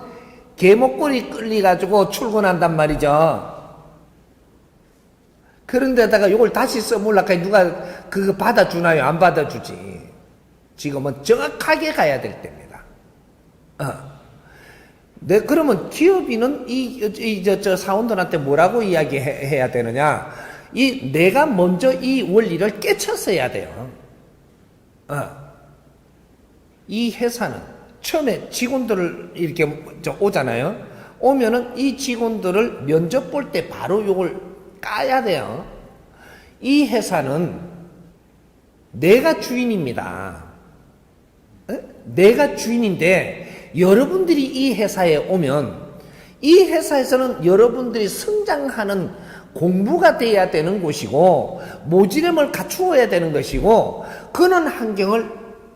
개목걸이 끌려가지고 출근한단 말이죠. 그런데다가 이걸 다시 써보려니까 누가 그거 받아주나요? 안 받아주지. 지금은 정확하게 가야 될 때입니다. 네, 그러면 기업인은 저 사원들한테 뭐라고 이야기해야 되느냐? 내가 먼저 이 원리를 깨쳤어야 돼요. 이 회사는 처음에 직원들을 이렇게 오잖아요. 오면은 이 직원들을 면접 볼 때 바로 요걸 까야 돼요. 이 회사는 내가 주인입니다. 내가 주인인데 여러분들이 이 회사에 오면 이 회사에서는 여러분들이 성장하는 공부가 돼야 되는 곳이고 모지름을 갖추어야 되는 것이고 그런 환경을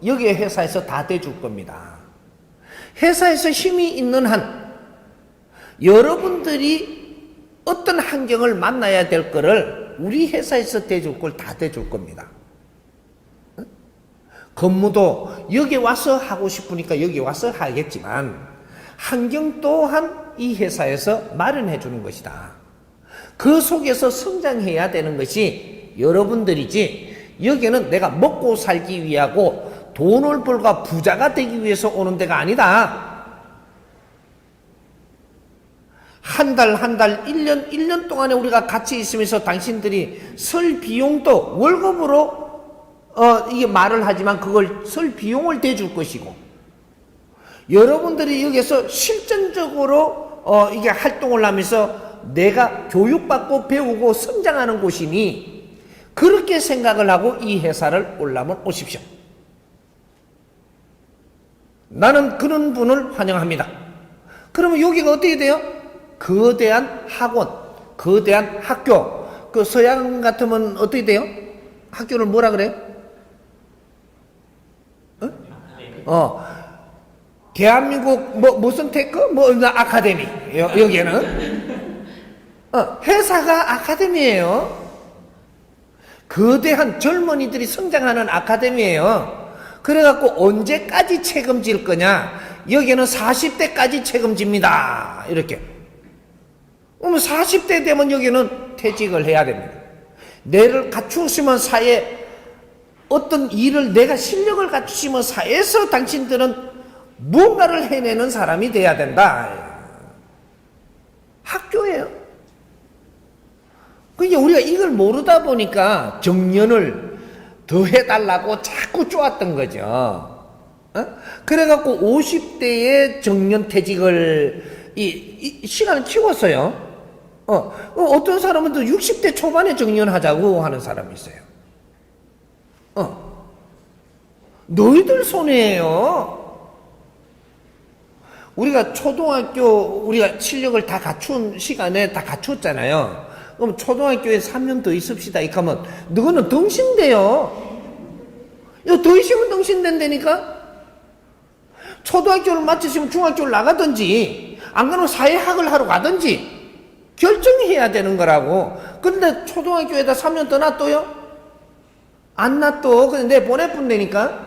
여기 회사에서 다 대줄 겁니다. 회사에서 힘이 있는 한 여러분들이 어떤 환경을 만나야 될 거를 우리 회사에서 대줄 걸 다 대줄 겁니다. 근무도 여기 와서 하고 싶으니까 여기 와서 하겠지만 환경 또한 이 회사에서 마련해 주는 것이다. 그 속에서 성장해야 되는 것이 여러분들이지 여기는 내가 먹고 살기 위하고 돈을 벌고 부자가 되기 위해서 오는 데가 아니다. 한 달, 1년 동안에 우리가 같이 있으면서 당신들이 설 비용도 월급으로 이게 말을 하지만 그걸 설 비용을 대줄 것이고 여러분들이 여기서 실전적으로 이게 활동을 하면서 내가 교육받고 배우고 성장하는 곳이니 그렇게 생각을 하고 이 회사를 올라면 오십시오. 나는 그런 분을 환영합니다. 그러면 여기가 어떻게 돼요? 거대한 학원, 거대한 학교. 그 서양 같으면 어떻게 돼요? 학교를 뭐라 그래요? 대한민국 무슨 테크? 아카데미. 여기에는 회사가 아카데미예요. 거대한 젊은이들이 성장하는 아카데미예요. 그래갖고 언제까지 책임질 거냐? 여기는 40대까지 책임집니다. 이렇게. 그러면 40대 되면 여기는 퇴직을 해야 됩니다. 뇌를 갖추시면 사회 어떤 일을 내가 실력을 갖추시면 사회에서 당신들은 무언가를 해내는 사람이 돼야 된다. 학교예요. 그러니까 우리가 이걸 모르다 보니까 정년을 더 해달라고 자꾸 쪼았던 거죠. 그래갖고 50대에 정년 퇴직을 시간을 키웠어요. 어떤 사람은 또 60대 초반에 정년하자고 하는 사람이 있어요. 너희들 손해예요. 우리가 초등학교 우리가 실력을 다 갖춘 시간에 다 갖췄잖아요. 그럼 초등학교에 3년 더 있읍시다. 이렇게 하면 너는 덩신돼요. 더 있으면 덩신된다니까. 초등학교를 마치시면 중학교를 나가든지 안 그러면 사회학을 하러 가든지 결정해야 되는 거라고. 그런데 초등학교에다 3년 더 놔둬요? 안 놔둬. 그냥 내 보내뿐다니까.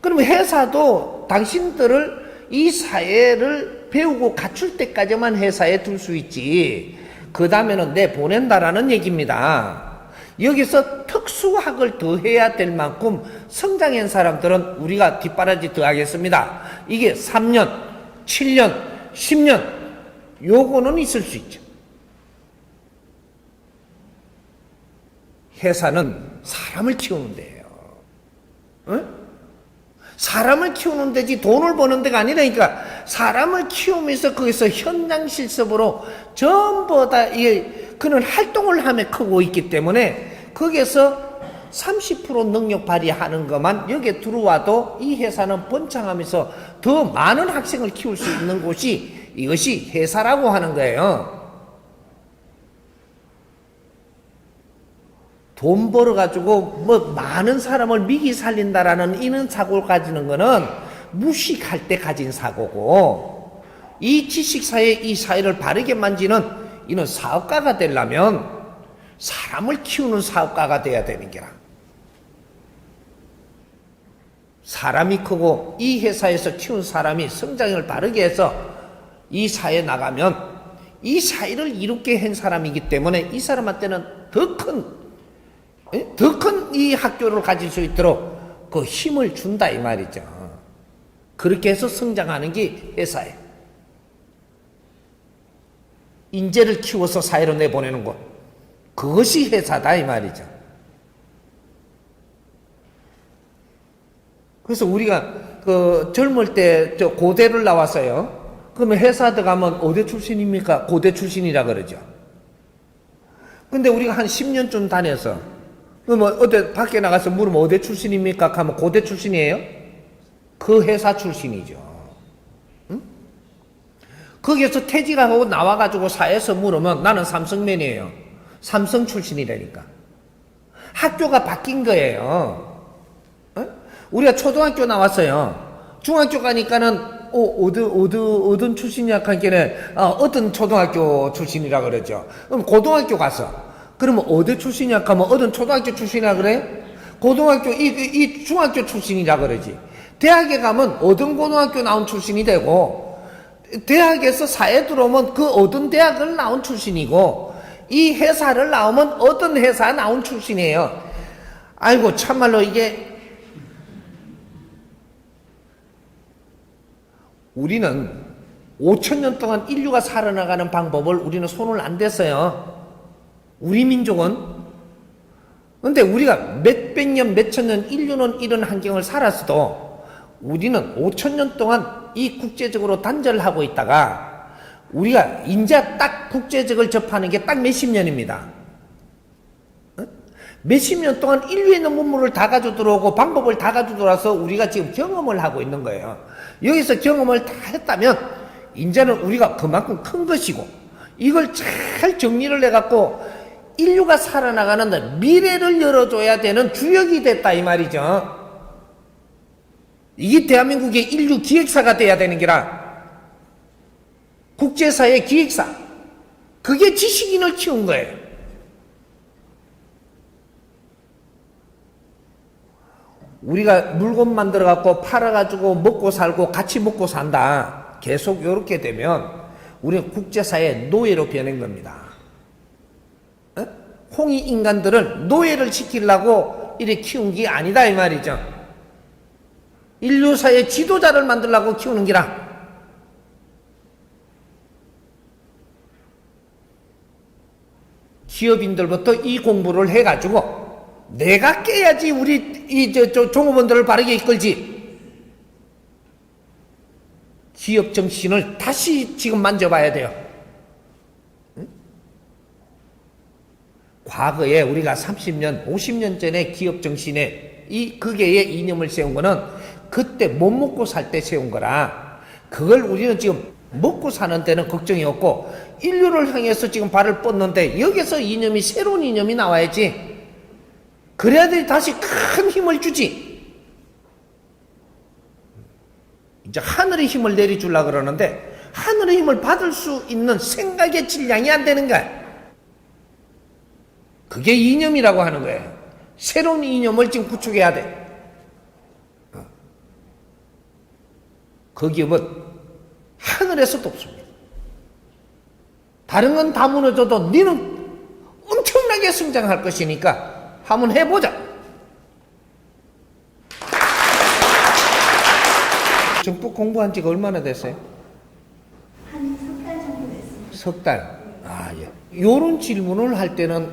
그러면 회사도 당신들을 이 사회를 배우고 갖출 때까지만 회사에 둘 수 있지 그 다음에는 내 보낸다라는 얘기입니다. 여기서 특수학을 더해야 될 만큼 성장한 사람들은 우리가 뒷바라지 더하겠습니다. 이게 3년, 7년, 10년 요거는 있을 수 있죠. 회사는 사람을 키우는 데예요. 응? 사람을 키우는 데지 돈을 버는 데가 아니라니까. 사람을 키우면서 거기서 현장 실습으로 전부 다 그는 활동을 하며 크고 있기 때문에 거기에서 30% 능력 발휘하는 것만 여기에 들어와도 이 회사는 번창하면서 더 많은 학생을 키울 수 있는 곳이 이것이 회사라고 하는 거예요. 돈 벌어가지고 뭐 많은 사람을 미기 살린다라는 이런 사고를 가지는 거는 무식할 때 가진 사고고, 이 지식사회, 이 사회를 바르게 만지는 이는 사업가가 되려면 사람을 키우는 사업가가 돼야 되는 게라. 사람이 크고 이 회사에서 키운 사람이 성장을 바르게 해서 이 사회에 나가면 이 사회를 이롭게 한 사람이기 때문에 이 사람한테는 더 큰 이 학교를 가질 수 있도록 그 힘을 준다 이 말이죠. 그렇게 해서 성장하는 게 회사예요. 인재를 키워서 사회로 내보내는 것, 그것이 회사다 이 말이죠. 그래서 우리가 그 젊을 때 저 고대를 나왔어요. 그러면 회사 들어가면 어디 출신입니까? 고대 출신이라 그러죠. 근데 우리가 한 10년쯤 다녀서 그러면 어디 밖에 나가서 물으면 어디 출신입니까? 하면 고대 출신이에요? 그 회사 출신이죠. 응? 거기에서 퇴직하고 나와가지고 사회에서 물으면 나는 삼성맨이에요. 삼성 출신이라니까. 학교가 바뀐 거예요. 응? 우리가 초등학교 나왔어요. 중학교 가니까는 어떤 출신이야 하니까 어떤 초등학교 출신이라 그러죠. 그럼 고등학교 가서 그러면 어디 출신이야 하면 어떤 초등학교 출신이라 그래? 고등학교 이 중학교 출신이라 그러지. 대학에 가면 어떤 고등학교 나온 출신이 되고, 대학에서 사회에 들어오면 그 어떤 대학을 나온 출신이고, 이 회사를 나오면 어떤 회사 나온 출신이에요. 아이고 참말로 이게 우리는 5,000년 동안 인류가 살아나가는 방법을 우리는 손을 안 댔어요. 우리 민족은. 근데 우리가 몇백 년, 몇천 년, 인류는 이런 환경을 살았어도 우리는 5,000년 동안 이 국제적으로 단절을 하고 있다가 우리가 이제 딱 국제적을 접하는 게 딱 몇십 년입니다. 몇십 년 동안 인류의 있는 문물을 다 가지고 들어오고 방법을 다 가지고 들어와서 우리가 지금 경험을 하고 있는 거예요. 여기서 경험을 다 했다면 이제는 우리가 그만큼 큰 것이고, 이걸 잘 정리를 해갖고 인류가 살아나가는 미래를 열어줘야 되는 주역이 됐다 이 말이죠. 이게 대한민국의 인류 기획사가 돼야 되는 게라. 국제사회 기획사. 그게 지식인을 키운 거예요. 우리가 물건 만들어갖고 팔아가지고 먹고 살고 같이 먹고 산다. 계속 이렇게 되면 우리는 국제사회의 노예로 변한 겁니다. 홍이 인간들을 노예를 시키려고 이렇게 키운 게 아니다 이 말이죠. 인류사의 지도자를 만들려고 키우는 기라. 기업인들부터 이 공부를 해가지고 내가 깨야지 우리 종업원들을 바르게 이끌지. 기업 정신을 다시 지금 만져봐야 돼요. 과거에 우리가 30년, 50년 전에 기업 정신에 이 극의 이념을 세운 거는 그때 못 먹고 살 때 세운 거라. 그걸 우리는 지금 먹고 사는 데는 걱정이 없고 인류를 향해서 지금 발을 뻗는데 여기서 이념이, 새로운 이념이 나와야지. 그래야지 다시 큰 힘을 주지. 이제 하늘의 힘을 내려주려고 그러는데 하늘의 힘을 받을 수 있는 생각의 질량이 안 되는 거야. 그게 이념이라고 하는 거예요. 새로운 이념을 지금 구축해야 돼. 그 기업은 하늘에서도 없습니다. 다른 건 다 무너져도 너는 엄청나게 성장할 것이니까 한번 해보자. 정법 공부한 지가 얼마나 됐어요? 한 석 달 정도 됐습니다. 석 달. 아, 예. 요런 질문을 할 때는,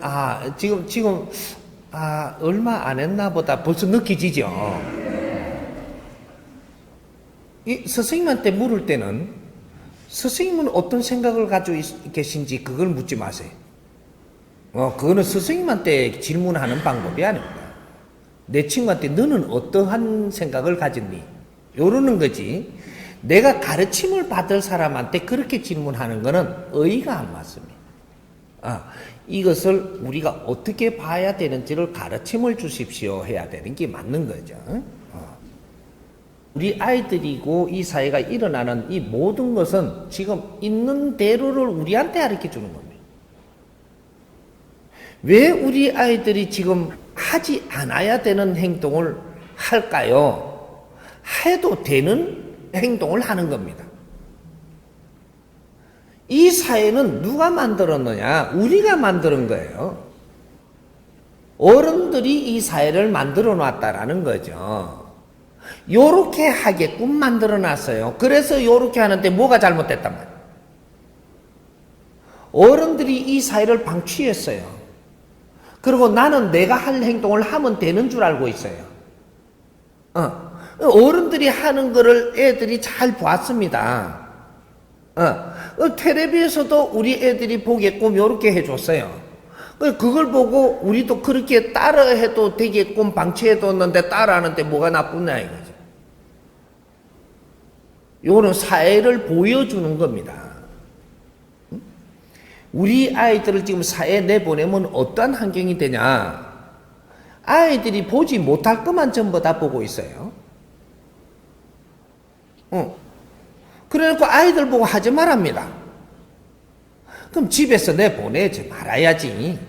지금, 얼마 안 했나 보다 벌써 느껴지죠? 이 스승님한테 물을 때는 스승님은 어떤 생각을 가지고 계신지 그걸 묻지 마세요. 그거는 스승님한테 질문하는 방법이 아닙니다. 내 친구한테 너는 어떠한 생각을 가졌니? 요러는 거지. 내가 가르침을 받을 사람한테 그렇게 질문하는 것은 의의가 안 맞습니다. 이것을 우리가 어떻게 봐야 되는지를 가르침을 주십시오 해야 되는 게 맞는 거죠. 우리 아이들이고 이 사회가 일어나는 이 모든 것은 지금 있는 대로를 우리한테 가르쳐 주는 겁니다. 왜 우리 아이들이 지금 하지 않아야 되는 행동을 할까요? 해도 되는 행동을 하는 겁니다. 이 사회는 누가 만들었느냐? 우리가 만드는 거예요. 어른들이 이 사회를 만들어 놨다라는 거죠. 요렇게 하게끔 만들어 놨어요. 그래서 요렇게 하는데 뭐가 잘못됐단 말이에요. 어른들이 이 사회를 방치했어요. 그리고 나는 내가 할 행동을 하면 되는 줄 알고 있어요. 어른들이 하는 거를 애들이 잘 봤습니다. 텔레비에서도 우리 애들이 보게끔 요렇게 해줬어요. 그걸 보고 우리도 그렇게 따라해도 되게끔 방치해뒀는데 따라하는데 뭐가 나쁘냐 이거죠. 요거는 사회를 보여주는 겁니다. 우리 아이들을 지금 사회에 내보내면 어떠한 환경이 되냐? 아이들이 보지 못할 것만 전부 다 보고 있어요. 그래놓고 아이들 보고 하지 말랍니다. 그럼 집에서 내보내지 말아야지.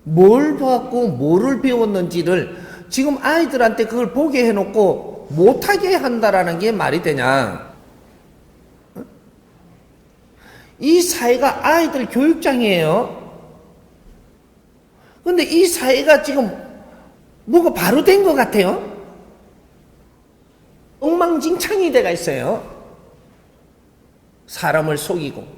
뭘 봤고 뭐를 배웠는지를 지금 아이들한테 그걸 보게 해놓고 못하게 한다라는 게 말이 되냐? 이 사회가 아이들 교육장이에요. 근데 이 사회가 지금 뭐가 바로 된 것 같아요? 엉망진창이 돼가 있어요. 사람을 속이고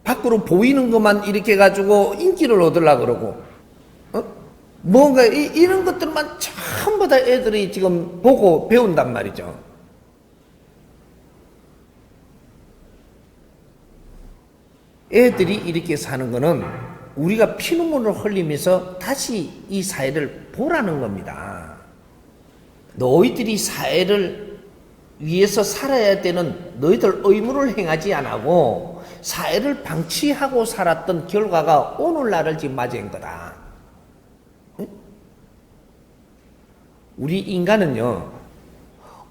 밖으로 보이는 것만 이렇게 가지고 인기를 얻으려고 그러고 뭔가 이런 것들만 전부 다 애들이 지금 보고 배운단 말이죠. 애들이 이렇게 사는 거는 우리가 피눈물을 흘리면서 다시 이 사회를 보라는 겁니다. 너희들이 사회를 위해서 살아야 되는 너희들 의무를 행하지 않고 사회를 방치하고 살았던 결과가 오늘날을 지금 맞이한 거다. 우리 인간은요,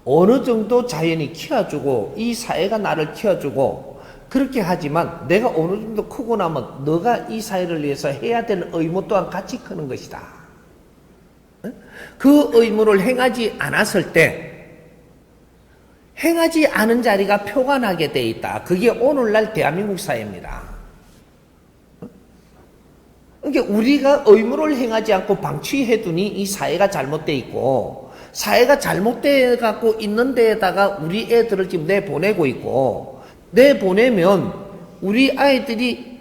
어느 정도 자연이 키워주고 이 사회가 나를 키워주고 그렇게 하지만 내가 어느 정도 크고 나면 너가 이 사회를 위해서 해야 되는 의무 또한 같이 크는 것이다. 그 의무를 행하지 않았을 때 행하지 않은 자리가 표관하게 돼 있다. 그게 오늘날 대한민국 사회입니다. 그러니까 우리가 의무를 행하지 않고 방치해두니 이 사회가 잘못돼 있고 사회가 잘못돼 갖고 있는 데에다가 우리 애들을 지금 내보내고 있고 내보내면 우리 아이들이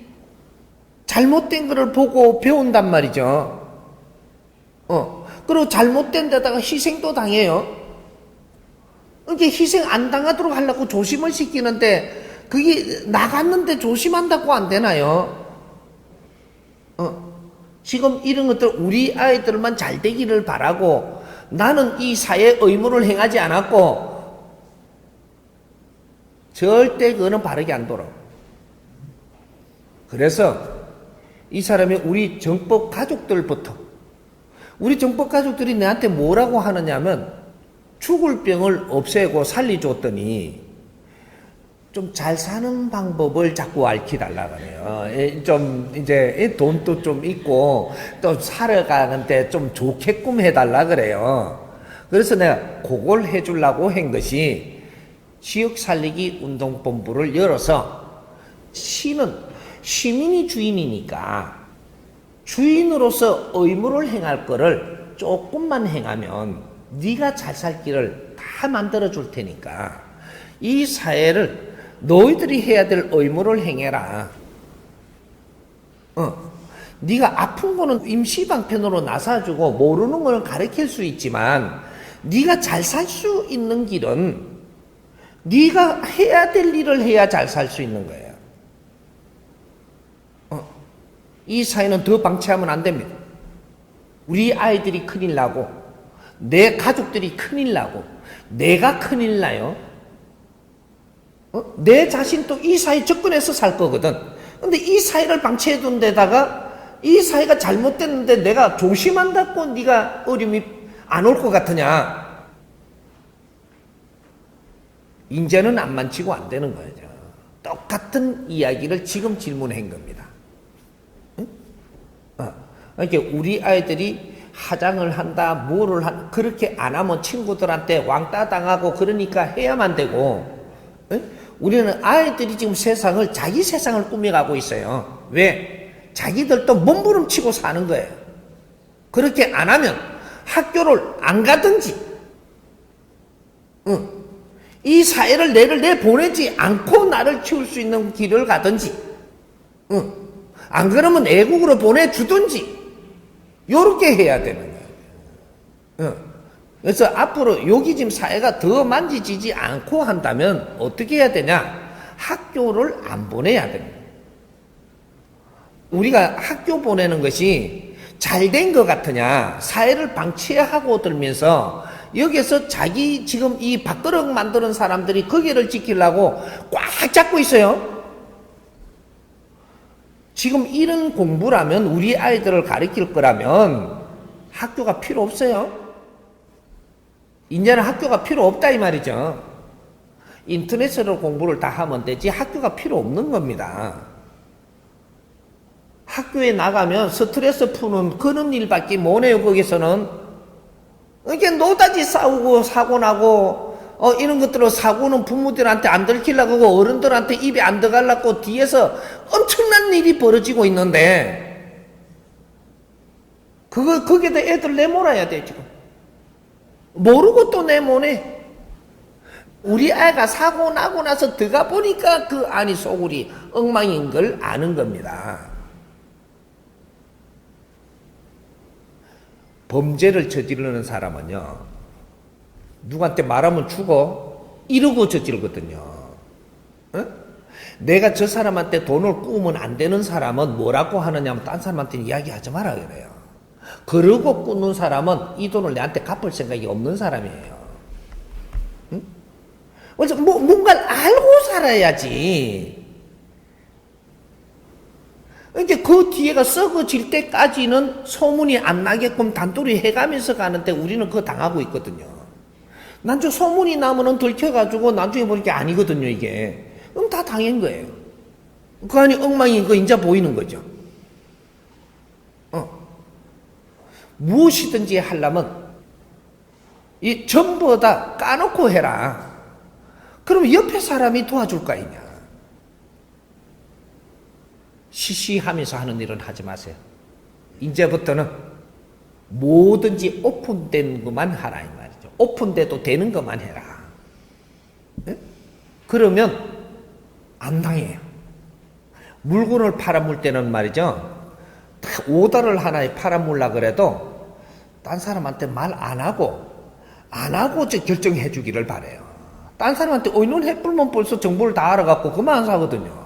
잘못된 거를 보고 배운단 말이죠. 그리고 잘못된 데다가 희생도 당해요. 그러니까 희생 안 당하도록 하려고 조심을 시키는데 그게 나갔는데 조심한다고 안 되나요? 지금 이런 것들 우리 아이들만 잘 되기를 바라고 나는 이 사회 의무를 행하지 않았고 절대 그거는 바르게 안 돌아. 그래서 이 사람이 우리 정법 가족들부터 우리 정법 가족들이 내한테 뭐라고 하느냐면 죽을 병을 없애고 살려줬더니 좀 잘 사는 방법을 자꾸 알려달라 그래요. 좀 이제 돈도 좀 있고 또 살아가는데 좀 좋게끔 해달라 그래요. 그래서 내가 그걸 해주려고 한 것이 지역살리기 운동본부를 열어서 시는 시민이 주인이니까 주인으로서 의무를 행할 거를 조금만 행하면 네가 잘 살 길을 다 만들어 줄 테니까 이 사회를 너희들이 해야 될 의무를 행해라. 네가 아픈 거는 임시방편으로 나서주고 모르는 거는 가르칠 수 있지만 네가 잘 살 수 있는 길은 네가 해야 될 일을 해야 잘 살 수 있는 거예요. 이 사회는 더 방치하면 안 됩니다. 우리 아이들이 큰일 나고 내 가족들이 큰일 나고 내가 큰일 나요. 내 자신도 이 사회에 접근해서 살 거거든. 근데 이 사회를 방치해둔 데다가 이 사회가 잘못됐는데 내가 조심한다고 네가 어려움이 안 올 것 같으냐? 이제는 안 만지고 안 되는 거죠. 똑같은 이야기를 지금 질문한 겁니다. 그러니까 우리 아이들이 화장을 한다, 뭐를 한다, 그렇게 안 하면 친구들한테 왕따 당하고 그러니까 해야만 되고, 우리는 아이들이 지금 세상을, 자기 세상을 꾸며가고 있어요. 왜? 자기들도 몸부림치고 사는 거예요. 그렇게 안 하면 학교를 안 가든지, 이 사회를 내보내지 않고 나를 키울 수 있는 길을 가든지, 안 그러면 애국으로 보내주든지, 요렇게 해야 되는 거예요. 그래서 앞으로 여기 지금 사회가 더 만지지지 않고 한다면 어떻게 해야 되냐? 학교를 안 보내야 됩니다. 우리가 학교 보내는 것이 잘된 것 같으냐? 사회를 방치하고 들면서 여기서 자기 지금 이 밥그릇 만드는 사람들이 거기를 지키려고 꽉 잡고 있어요. 지금 이런 공부라면 우리 아이들을 가르칠 거라면 학교가 필요 없어요. 이제는 학교가 필요 없다 이 말이죠. 인터넷으로 공부를 다 하면 되지 학교가 필요 없는 겁니다. 학교에 나가면 스트레스 푸는 그런 일밖에 못해요. 거기서는 이렇게 노다지 싸우고 사고 나고 이런 것들로 사고는 부모들한테 안 들키려고 하고 어른들한테 입에 안 들어가려고 뒤에서 엄청난 일이 벌어지고 있는데 거기에다 애들 내몰아야 돼 지금. 모르고 또 내모네. 우리 아이가 사고 나고 나서 들어가 보니까 그 안이 속울이 엉망인 걸 아는 겁니다. 범죄를 저지르는 사람은요, 누구한테 말하면 죽어? 이러고 저지르거든요. 내가 저 사람한테 돈을 꾸면 안 되는 사람은 뭐라고 하느냐면 딴 사람한테 이야기하지 마라 그래요. 그러고 꾸는 사람은 이 돈을 내한테 갚을 생각이 없는 사람이에요. 그래서 뭔가를 알고 살아야지. 이제 그 뒤에가 썩어질 때까지는 소문이 안 나게끔 단돌이 해가면서 가는데 우리는 그거 당하고 있거든요. 나중에 소문이 나면은 들켜가지고 나중에 보니까 아니거든요, 이게. 그럼 다 당한 거예요. 그 안이 엉망인 거 이제 보이는 거죠. 무엇이든지 하려면 이 전부 다 까놓고 해라. 그럼 옆에 사람이 도와줄 거 아니냐. 시시하면서 하는 일은 하지 마세요. 이제부터는 뭐든지 오픈된 것만 하라 이 말이죠. 오픈돼도 되는 것만 해라. 네? 그러면 안 당해요. 물건을 팔아물 때는 말이죠. 오다를 하나에 팔아물라 그래도 딴 사람한테 말 안 하고 결정해 주기를 바래요. 딴 사람한테 눈 해불면 벌써 정보를 다 알아갖고 그만 사거든요.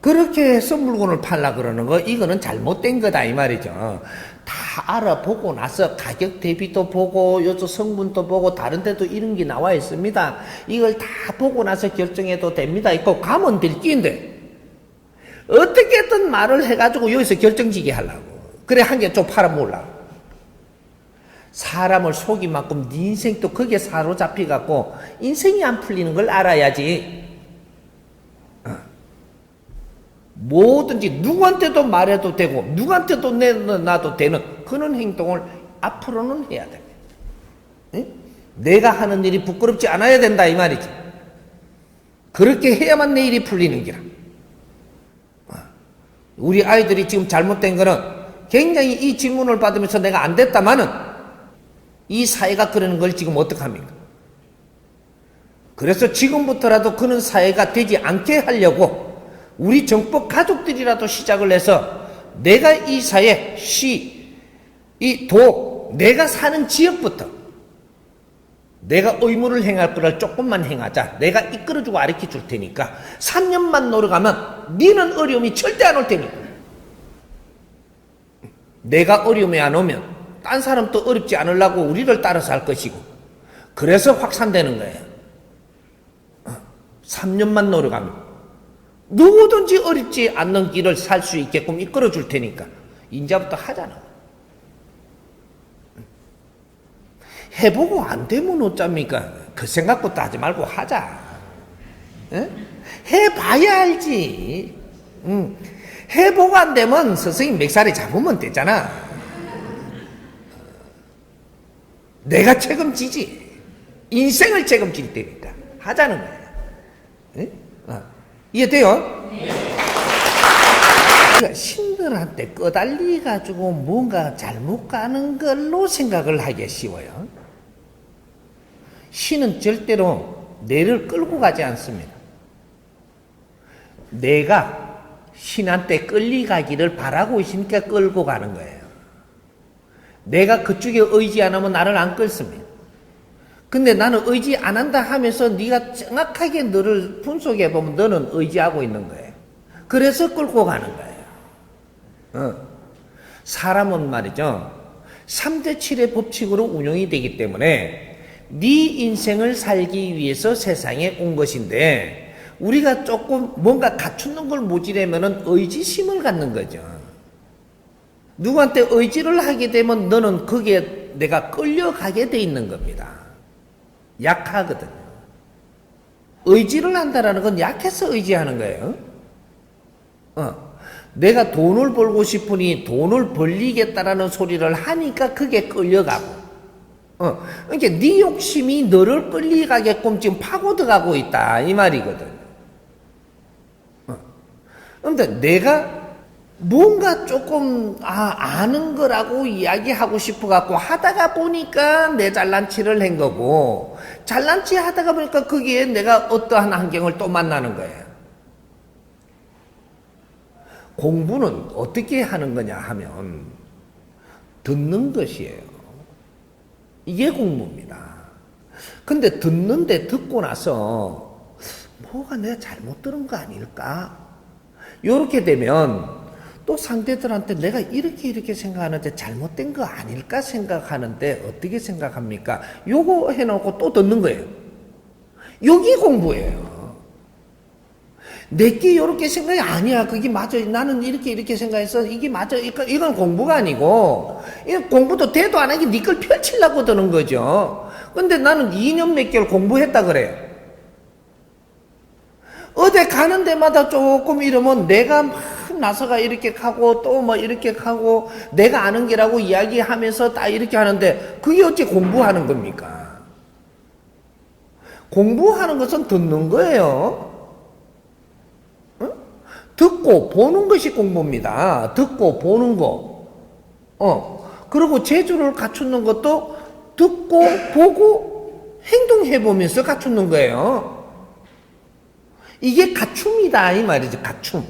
그렇게 해서 물건을 팔라 그러는 거, 이거는 잘못된 거다, 이 말이죠. 다 알아보고 나서 가격 대비도 보고, 요즘 성분도 보고, 다른 데도 이런 게 나와 있습니다. 이걸 다 보고 나서 결정해도 됩니다. 있고, 가면 될 끼인데, 어떻게든 말을 해가지고 여기서 결정지게 하려고. 그래, 한 개 좀 팔아먹으려고. 사람을 속인 만큼 네 인생도 거기에 사로잡혀갖고, 인생이 안 풀리는 걸 알아야지. 뭐든지 누구한테도 말해도 되고 누구한테도 내놔도 되는 그런 행동을 앞으로는 해야 됩니다. 응? 내가 하는 일이 부끄럽지 않아야 된다 이 말이지. 그렇게 해야만 내 일이 풀리는 기라. 우리 아이들이 지금 잘못된 거는 굉장히 이 질문을 받으면서 내가 안 됐다마는 이 사회가 그러는 걸 지금 어떡합니까? 그래서 지금부터라도 그런 사회가 되지 않게 하려고 우리 정법 가족들이라도 시작을 해서 내가 이 사회, 시, 이 도, 내가 사는 지역부터 내가 의무를 행할 거를 조금만 행하자. 내가 이끌어주고 가르쳐 줄 테니까 3년만 노력하면 니는 어려움이 절대 안 올 테니까. 내가 어려움이 안 오면 딴 사람도 어렵지 않으려고 우리를 따라서 할 것이고, 그래서 확산되는 거예요. 3년만 노력하면 누구든지 어렵지 않는 길을 살 수 있게끔 이끌어 줄 테니까 이제부터 하잖아. 해보고 안 되면 어쩝니까? 그 생각부터 하지 말고 하자. 에? 해봐야 알지. 해보고 안 되면 선생님 맥살에 잡으면 되잖아. 내가 책임지지. 인생을 책임질 테니까 하자는 거야. 에? 이해돼요? 그러니까 신들한테 꺼달리 가지고 뭔가 잘못 가는 걸로 생각을 하기 쉬워요. 신은 절대로 내를 끌고 가지 않습니다. 내가 신한테 끌려가기를 바라고 있으니까 끌고 가는 거예요. 내가 그쪽에 의지 안 하면 나를 안 끌습니다. 근데 나는 의지 안 한다 하면서 네가 정확하게 너를 분석해 보면 너는 의지하고 있는 거예요. 그래서 끌고 가는 거예요. 사람은 말이죠, 3대7의 법칙으로 운영이 되기 때문에 네 인생을 살기 위해서 세상에 온 것인데, 우리가 조금 뭔가 갖추는 걸 모지려면 의지심을 갖는 거죠. 누구한테 의지를 하게 되면 너는 거기에 내가 끌려가게 돼 있는 겁니다. 약하거든요. 의지를 한다라는 건 약해서 의지하는 거예요. 내가 돈을 벌고 싶으니 돈을 벌리겠다라는 소리를 하니까 그게 끌려가고, 그러니까 네 욕심이 너를 끌려가게끔 지금 파고들어가고 있다 이 말이거든. 그런데 내가 뭔가 조금 아는 거라고 이야기하고 싶어 갖고 하다가 보니까 내 잘난치를 한 거고, 잘난치 하다가 보니까 거기에 내가 어떠한 환경을 또 만나는 거예요. 공부는 어떻게 하는 거냐 하면 듣는 것이에요. 이게 공부입니다. 근데 듣고 나서 뭐가 내가 잘못 들은 거 아닐까? 요렇게 되면 또 상대들한테 내가 이렇게 생각하는데 잘못된 거 아닐까 생각하는데 어떻게 생각합니까? 요거 해놓고 또 듣는 거예요. 여기 공부예요. 내게 요렇게 생각이 아니야. 그게 맞아. 나는 이렇게 생각해서 이게 맞아. 이건 공부가 아니고, 이건 공부도 돼도 안 하게 네 걸 펼치려고 드는 거죠. 근데 나는 2년 몇 개월 공부했다 그래요. 어디 가는 데마다 조금 이러면 내가 막 나서가 이렇게 가고 또 뭐 이렇게 가고 내가 아는 게라고 이야기하면서 다 이렇게 하는데 그게 어찌 공부하는 겁니까? 공부하는 것은 듣는 거예요. 듣고 보는 것이 공부입니다. 듣고 보는 거. 그리고 재주를 갖추는 것도 듣고 보고 행동해 보면서 갖추는 거예요. 이게 갖춤이다 이 말이죠. 갖춤.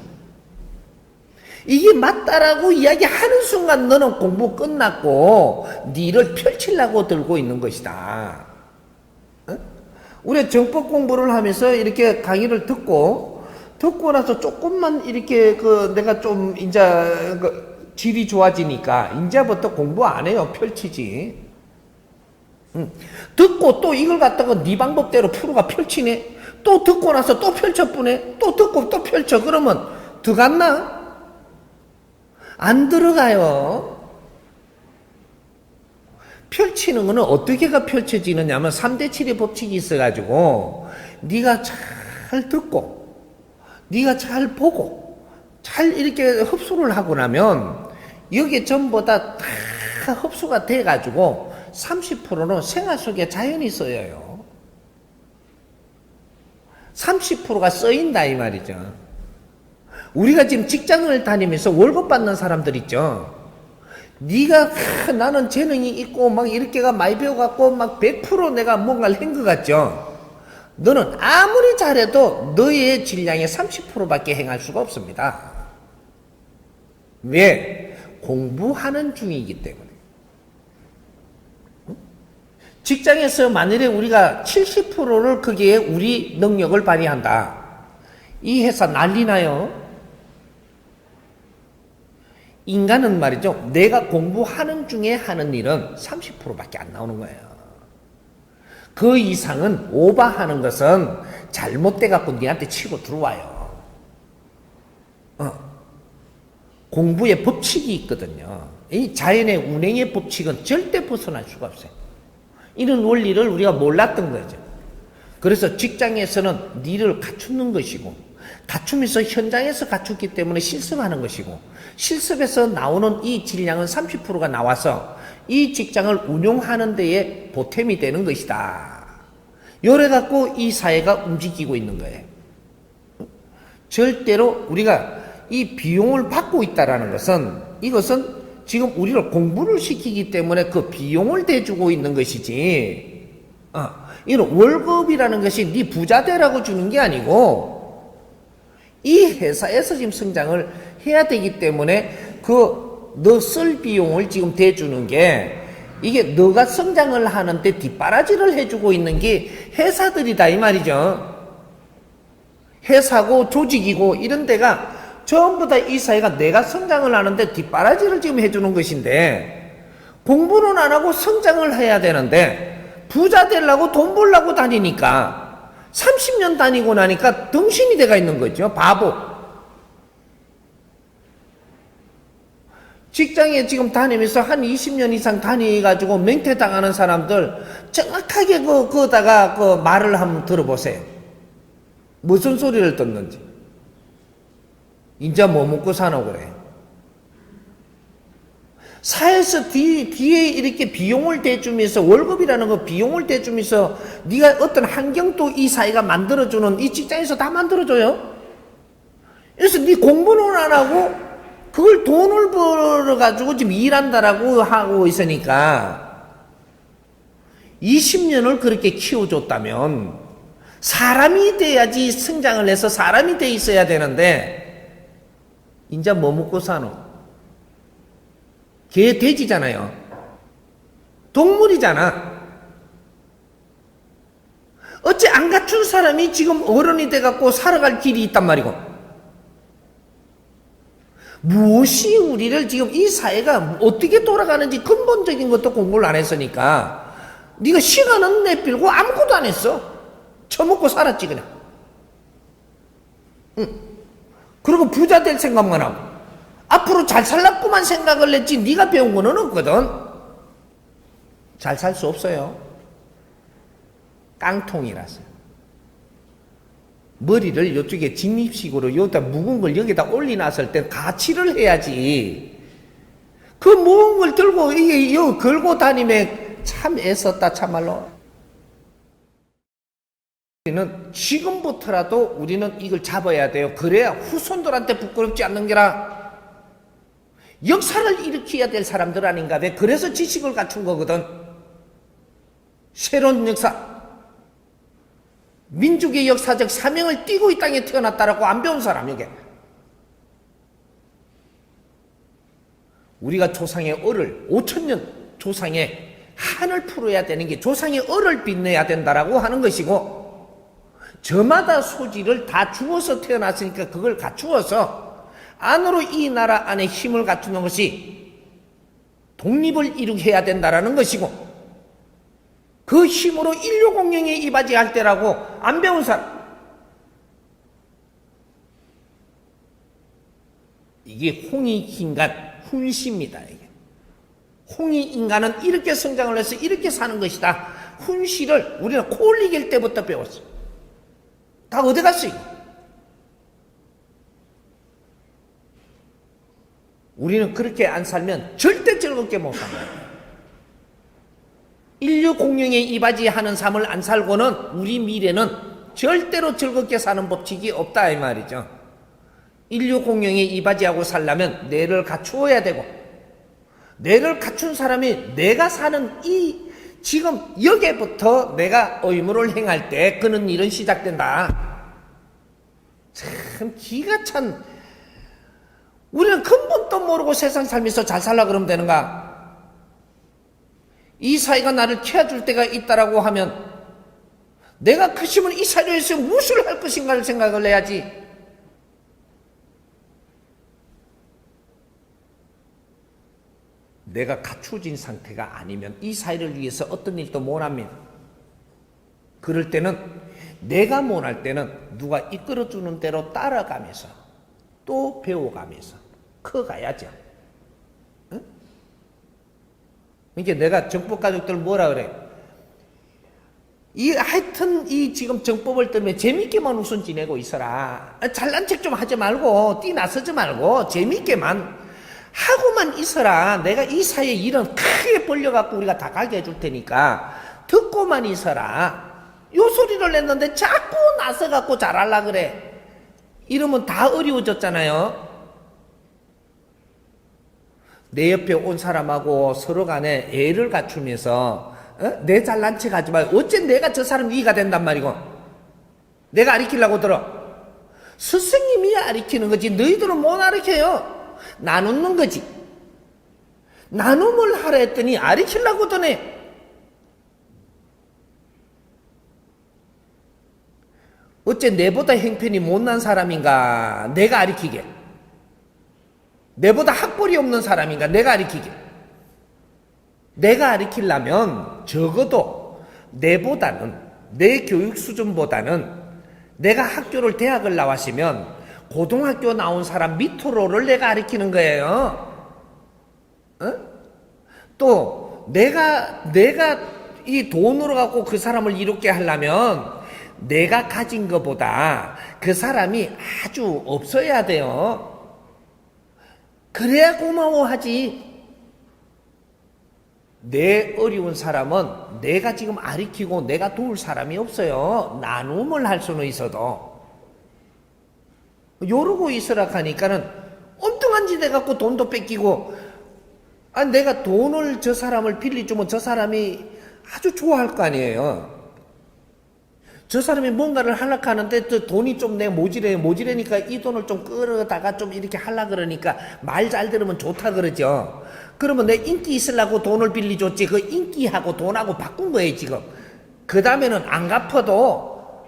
이게 맞다라고 이야기하는 순간 너는 공부 끝났고 니를 펼치려고 들고 있는 것이다. 우리가 정법 공부를 하면서 이렇게 강의를 듣고 나서 조금만 이렇게 내가 좀 이제 질이 좋아지니까 이제부터 공부 안 해요. 펼치지. 듣고 또 이걸 갖다가 네 방법대로 프로가 펼치네. 또 듣고 나서 또 펼쳐보네. 또 듣고 또 펼쳐. 그러면 들어갔나? 안 들어가요. 펼치는 거는 어떻게가 펼쳐지느냐 하면 3대7의 법칙이 있어가지고 네가 잘 듣고 네가 잘 보고 잘 이렇게 흡수를 하고 나면 여기에 전부 다 흡수가 돼가지고 30%는 생활 속에 자연히 쓰여요. 30%가 쓰인다 이 말이죠. 우리가 지금 직장을 다니면서 월급 받는 사람들 있죠. 네가 나는 재능이 있고 막 이렇게가 많이 배워갖고 막 100% 내가 뭔가를 한 것 같죠. 너는 아무리 잘해도 너의 질량의 30%밖에 행할 수가 없습니다. 왜? 공부하는 중이기 때문에. 직장에서 만일에 우리가 70%를 거기에 우리 능력을 발휘한다. 이 회사 난리나요? 인간은 말이죠. 내가 공부하는 중에 하는 일은 30%밖에 안 나오는 거예요. 그 이상은 오버하는 것은 잘못돼갖고 니한테 치고 들어와요. 공부의 법칙이 있거든요. 이 자연의 운행의 법칙은 절대 벗어날 수가 없어요. 이런 원리를 우리가 몰랐던 거죠. 그래서 직장에서는 니를 갖추는 것이고, 갖추면서 현장에서 갖추기 때문에 실습하는 것이고, 실습에서 나오는 이 질량은 30%가 나와서 이 직장을 운용하는 데에 보탬이 되는 것이다. 요래 갖고 이 사회가 움직이고 있는 거예요. 절대로 우리가 이 비용을 받고 있다라는 것은, 이것은 지금 우리를 공부를 시키기 때문에 그 비용을 대주고 있는 것이지, 이런 월급이라는 것이 네 부자 되라고 주는 게 아니고, 이 회사에서 지금 성장을 해야 되기 때문에 너 쓸 비용을 지금 대주는 게, 이게 너가 성장을 하는데 뒷바라지를 해주고 있는 게 회사들이다 이 말이죠. 회사고 조직이고 이런 데가 전부 다 이 사회가 내가 성장을 하는데 뒷바라지를 지금 해주는 것인데, 공부는 안 하고 성장을 해야 되는데 부자 되려고 돈 벌려고 다니니까 30년 다니고 나니까 덩신이 돼가 있는 거죠. 바보. 직장에 지금 다니면서 한 20년 이상 다니가지고 맹퇴당하는 사람들 정확하게 거다가 말을 한번 들어보세요. 무슨 소리를 듣는지. 인자 뭐 먹고 사노 그래. 사회에서 뒤에 이렇게 비용을 대주면서, 월급이라는 거 비용을 대주면서 네가 어떤 환경도 이 사회가 만들어주는, 이 직장에서 다 만들어줘요. 그래서 네 공부는 안 하고 그걸 돈을 벌어가지고 지금 일한다라고 하고 있으니까, 20년을 그렇게 키워줬다면 사람이 돼야지 성장을 해서 사람이 돼 있어야 되는데, 인자 뭐 먹고 사노? 개, 돼지잖아요. 동물이잖아. 어째 안 갖춘 사람이 지금 어른이 돼갖고 살아갈 길이 있단 말이고. 무엇이 우리를 지금 이 사회가 어떻게 돌아가는지 근본적인 것도 공부를 안 했으니까, 네가 시간은 내필고 아무것도 안 했어. 처먹고 살았지 그냥. 그리고 부자 될 생각만 하고 앞으로 잘 살라고만 생각을 했지 네가 배운 거는 없거든. 잘 살 수 없어요. 깡통이라서. 머리를 이쪽에 직립식으로 여기다 묵은 걸 여기다 올려놨을 때 가치를 해야지. 그 무거운 걸 들고 이게 여기 걸고 다니면 참 애썼다 참말로. 우리는 지금부터라도 우리는 이걸 잡아야 돼요. 그래야 후손들한테 부끄럽지 않는 게라. 역사를 일으켜야 될 사람들 아닌가 봐. 그래서 지식을 갖춘 거거든. 새로운 역사. 민족의 역사적 사명을 띠고 이 땅에 태어났다라고 안 배운 사람, 이게. 우리가 조상의 얼을, 5천년 조상의 한을 풀어야 되는 게 조상의 얼을 빛내야 된다라고 하는 것이고, 저마다 소질을 다 주어서 태어났으니까 그걸 갖추어서 안으로 이 나라 안에 힘을 갖추는 것이 독립을 이루게 해야 된다라는 것이고, 그 힘으로 인류 공영에 이바지할 때라고 안 배운 사람. 이게 홍익인간 훈시입니다. 이게. 홍익인간은 이렇게 성장을 해서 이렇게 사는 것이다. 훈시를 우리는 콜리길 때부터 배웠어. 다 어디 갔어 이거? 우리는 그렇게 안 살면 절대 즐겁게 못 산다. 인류 공영에 이바지하는 삶을 안 살고는 우리 미래는 절대로 즐겁게 사는 법칙이 없다 이 말이죠. 인류 공룡이 이바지하고 살려면 뇌를 갖추어야 되고, 뇌를 갖춘 사람이 내가 사는 이 지금 여기부터 내가 의무를 행할 때 그는 일은 시작된다. 참 기가 찬. 우리는 근본도 모르고 세상 살면서 잘 살라 그러면 되는가? 이 사회가 나를 키워줄 때가 있다라고 하면 내가 크시면 이 사회에서 무엇을 할 것인가를 생각을 해야지. 내가 갖추어진 상태가 아니면 이 사회를 위해서 어떤 일도 못합니다. 그럴 때는 내가 못할 때는 누가 이끌어주는 대로 따라가면서 또 배워가면서 커가야죠. 응? 그러니까 내가 정법 가족들 뭐라 그래? 하여튼 이 지금 정법을 때문에 재밌게만 웃음 지내고 있어라. 잘난 척 좀 하지 말고 띠 나서지 말고 재밌게만 하고만 있어라. 내가 이 사회에 일은 크게 벌려갖고 우리가 다 가게 해줄 테니까 듣고만 있어라. 요 소리를 냈는데 자꾸 나서갖고 잘하려 그래. 이러면 다 어려워졌잖아요. 내 옆에 온 사람하고 서로 간에 애를 갖추면서 내 잘난 척 하지 말고 어째 내가 저 사람 이해가 된단 말이고 내가 가르치려고 들어. 스승님이 가르치는 거지 너희들은 못 가르쳐요. 나누는 거지. 나눔을 하라 했더니 가르치려고 드네. 어째 내보다 형편이 못난 사람인가 내가 가르치게. 내보다 학벌이 없는 사람인가 내가 가르치게. 내가 가르치려면 적어도 내보다는 내 교육 수준보다는 내가 학교를 대학을 나왔으면 고등학교 나온 사람 밑으로를 내가 가르치는 거예요. 또 내가 이 돈으로 갖고 그 사람을 이롭게 하려면 내가 가진 것보다 그 사람이 아주 없어야 돼요. 그래야 고마워하지. 내 어려운 사람은 내가 지금 가르치고 내가 도울 사람이 없어요. 나눔을 할 수는 있어도. 요러고 있으라 하니까는 엉뚱한 짓 해갖고 돈도 뺏기고, 내가 돈을 저 사람을 빌려주면 저 사람이 아주 좋아할 거 아니에요. 저 사람이 뭔가를 하려고 하는데 또 돈이 좀 내 모지래니까 이 돈을 좀 끌어다가 좀 이렇게 하려 그러니까 말 잘 들으면 좋다 그러죠. 그러면 내 인기 있으려고 돈을 빌려줬지 그 인기하고 돈하고 바꾼 거예요 지금. 그 다음에는 안 갚아도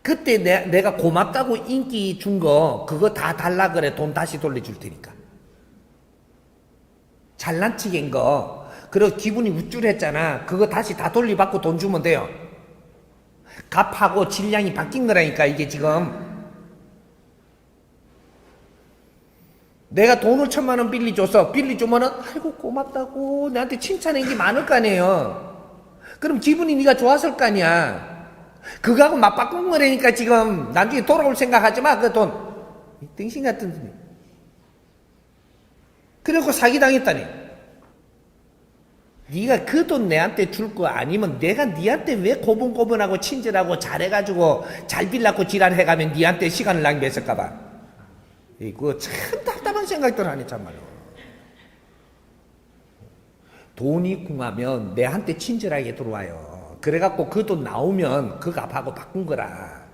그때 내가 고맙다고 인기 준 거 그거 다 달라 그래. 돈 다시 돌려줄 테니까. 잘난 척인 거 그리고 기분이 우쭐했잖아. 그거 다시 다 돌려받고 돈 주면 돼요. 값하고 질량이 바뀐 거라니까 이게 지금. 내가 돈을 1,000만 원 빌려주면은 아이고 고맙다고 나한테 칭찬한 게 많을 거 아니에요. 그럼 기분이 네가 좋았을 거 아니야. 그거하고 맞바꾼 거라니까 지금. 나중에 돌아올 생각하지 마. 그 돈 땡신 같은 돈. 그래갖고 사기당했다니. 네가 그 돈 내한테 줄 거 아니면 내가 네한테 왜 고분고분하고 친절하고 잘해가지고 잘 빌라고 지랄해가면 네한테 시간을 낭비했을까봐. 이거 참 답답한 생각들 하네 참말로. 돈이 궁하면 내한테 친절하게 들어와요. 그래갖고 그 돈 나오면 그 값하고 바꾼 거라.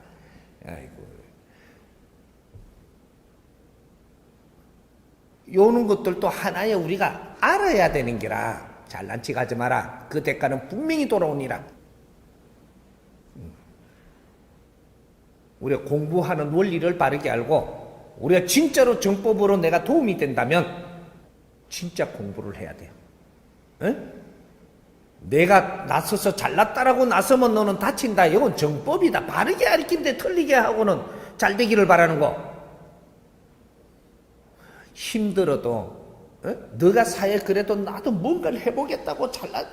아이고. 요런 것들도 하나의 우리가 알아야 되는 게라. 잘난 척 하지 마라. 그 대가는 분명히 돌아오니라. 우리가 공부하는 원리를 바르게 알고 우리가 진짜로 정법으로 내가 도움이 된다면 진짜 공부를 해야 돼요. 에? 내가 나서서 잘났다라고 나서면 너는 다친다. 이건 정법이다. 바르게 가르친데 틀리게 하고는 잘 되기를 바라는 거. 힘들어도 너가 사회 그래도 나도 뭔가를 해보겠다고 잘나냐.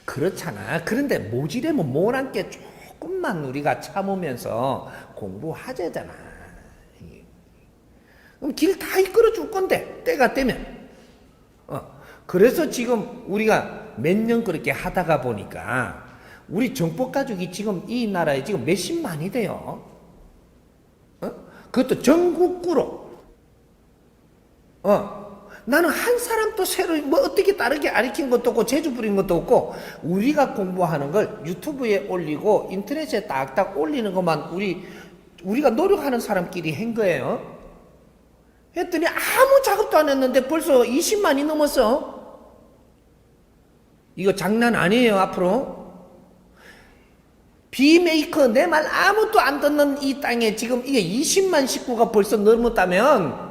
그렇잖아. 그런데 모지려면 못한 게 조금만 우리가 참으면서 공부하자잖아. 그럼 길 다 이끌어 줄 건데 때가 되면. 그래서 지금 우리가 몇 년 그렇게 하다가 보니까 우리 정법 가족이 지금 이 나라에 지금 몇십만이 돼요. 그것도 전국구로. 나는 한 사람도 새로 뭐 어떻게 다르게 가르친 것도 없고 재주 부린 것도 없고 우리가 공부하는 걸 유튜브에 올리고 인터넷에 딱딱 올리는 것만 우리가 노력하는 사람끼리 한 거예요. 했더니 아무 작업도 안 했는데 벌써 20만이 넘었어. 이거 장난 아니에요. 앞으로 비메이커 내 말 아무도 안 듣는 이 땅에 지금 이게 20만 식구가 벌써 넘었다면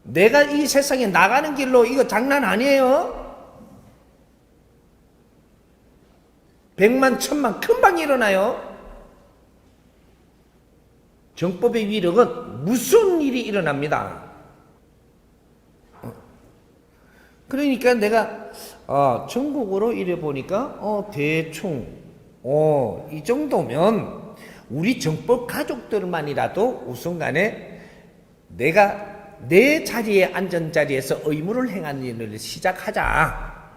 내가 이 세상에 나가는 길로 이거 장난 아니에요. 100만 1000만 금방 일어나요. 정법의 위력은 무슨 일이 일어납니다. 그러니까 내가 전국으로 이래 보니까 대충 이 정도면 우리 정법 가족들만이라도 우선간에 내가 내 자리에 앉은 자리에서 의무를 행하는 일을 시작하자.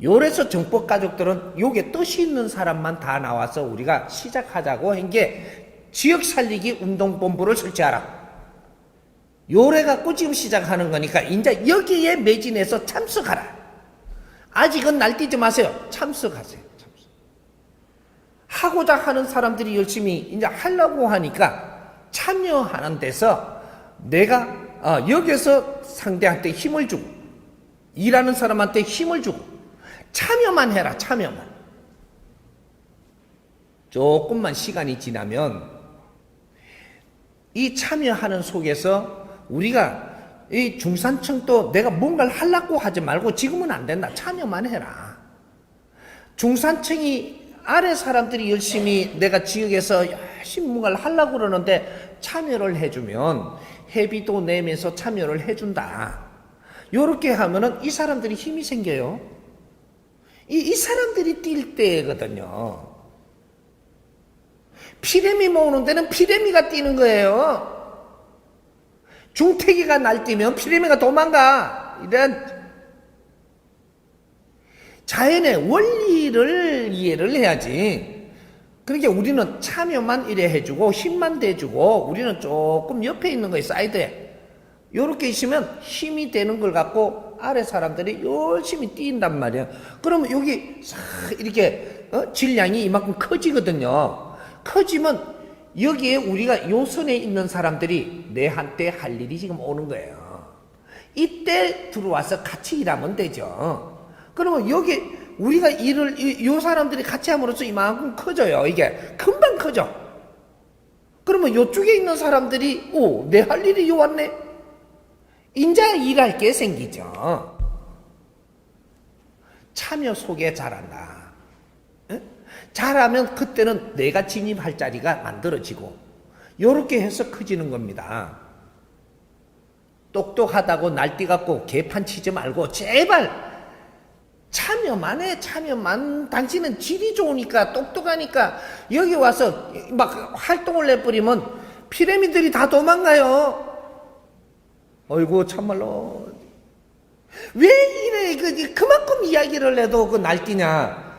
요래서 정법 가족들은 요게 뜻이 있는 사람만 다 나와서 우리가 시작하자고 한 게 지역 살리기 운동본부를 설치하라. 요래 갖고 지금 시작하는 거니까 이제 여기에 매진해서 참석하라. 아직은 날뛰지 마세요. 참석하세요. 하고자 하는 사람들이 열심히 이제 하려고 하니까 참여하는 데서 내가 여기서 상대한테 힘을 주고 일하는 사람한테 힘을 주고 참여만 해라. 참여만. 조금만 시간이 지나면 이 참여하는 속에서 우리가 이 중산층도 내가 뭔가를 하려고 하지 말고 지금은 안 된다. 참여만 해라. 중산층이 아래 사람들이 열심히 내가 지역에서 열심히 뭔가를 하려고 그러는데 참여를 해주면 회비도 내면서 참여를 해준다. 요렇게 하면은 이 사람들이 힘이 생겨요. 이 사람들이 뛸 때거든요. 피레미 모으는 데는 피레미가 뛰는 거예요. 중태기가 날뛰면 피레미가 도망가. 이런 자연의 원리를 이해를 해야지. 그러니까 우리는 참여만 이래 해주고 힘만 대주고 우리는 조금 옆에 있는 거에 사이드에 요렇게 있으면 힘이 되는 걸 갖고 아래 사람들이 열심히 뛴단 말이야. 그러면 여기 이렇게 질량이 이만큼 커지거든요. 커지면 여기에 우리가 요 선에 있는 사람들이 내한테 할 일이 지금 오는 거예요. 이때 들어와서 같이 일하면 되죠. 그러면 여기 우리가 요 사람들이 같이 함으로써 이만큼 커져요. 이게 금방 커져. 그러면 요쪽에 있는 사람들이 내 할 일이 요 왔네. 인자 일할 게 생기죠. 참여 속에 잘한다. 잘하면 그때는 내가 진입할 자리가 만들어지고 요렇게 해서 커지는 겁니다. 똑똑하다고 날뛰 갖고 개판 치지 말고 제발 참여만 해. 참여만. 당신은 질이 좋으니까 똑똑하니까 여기 와서 막 활동을 내버리면 피라미드들이 다 도망가요. 어이구 참말로 왜 이래 그만큼 이야기를 해도 날뛰냐.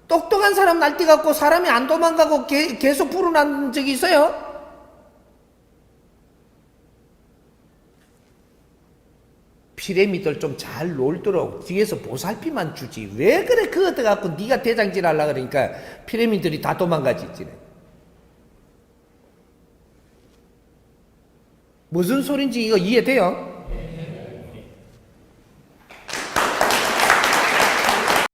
똑똑한 사람 날뛰 갖고 사람이 안 도망가고 계속 불어난 적이 있어요? 피라미드를 좀 잘 놀도록 뒤에서 보살피만 주지. 왜 그래 그거 갖고 네가 대장질 하려고 그러니까 피라미드들이 다 도망가지. 무슨 소린지 이거 이해돼요?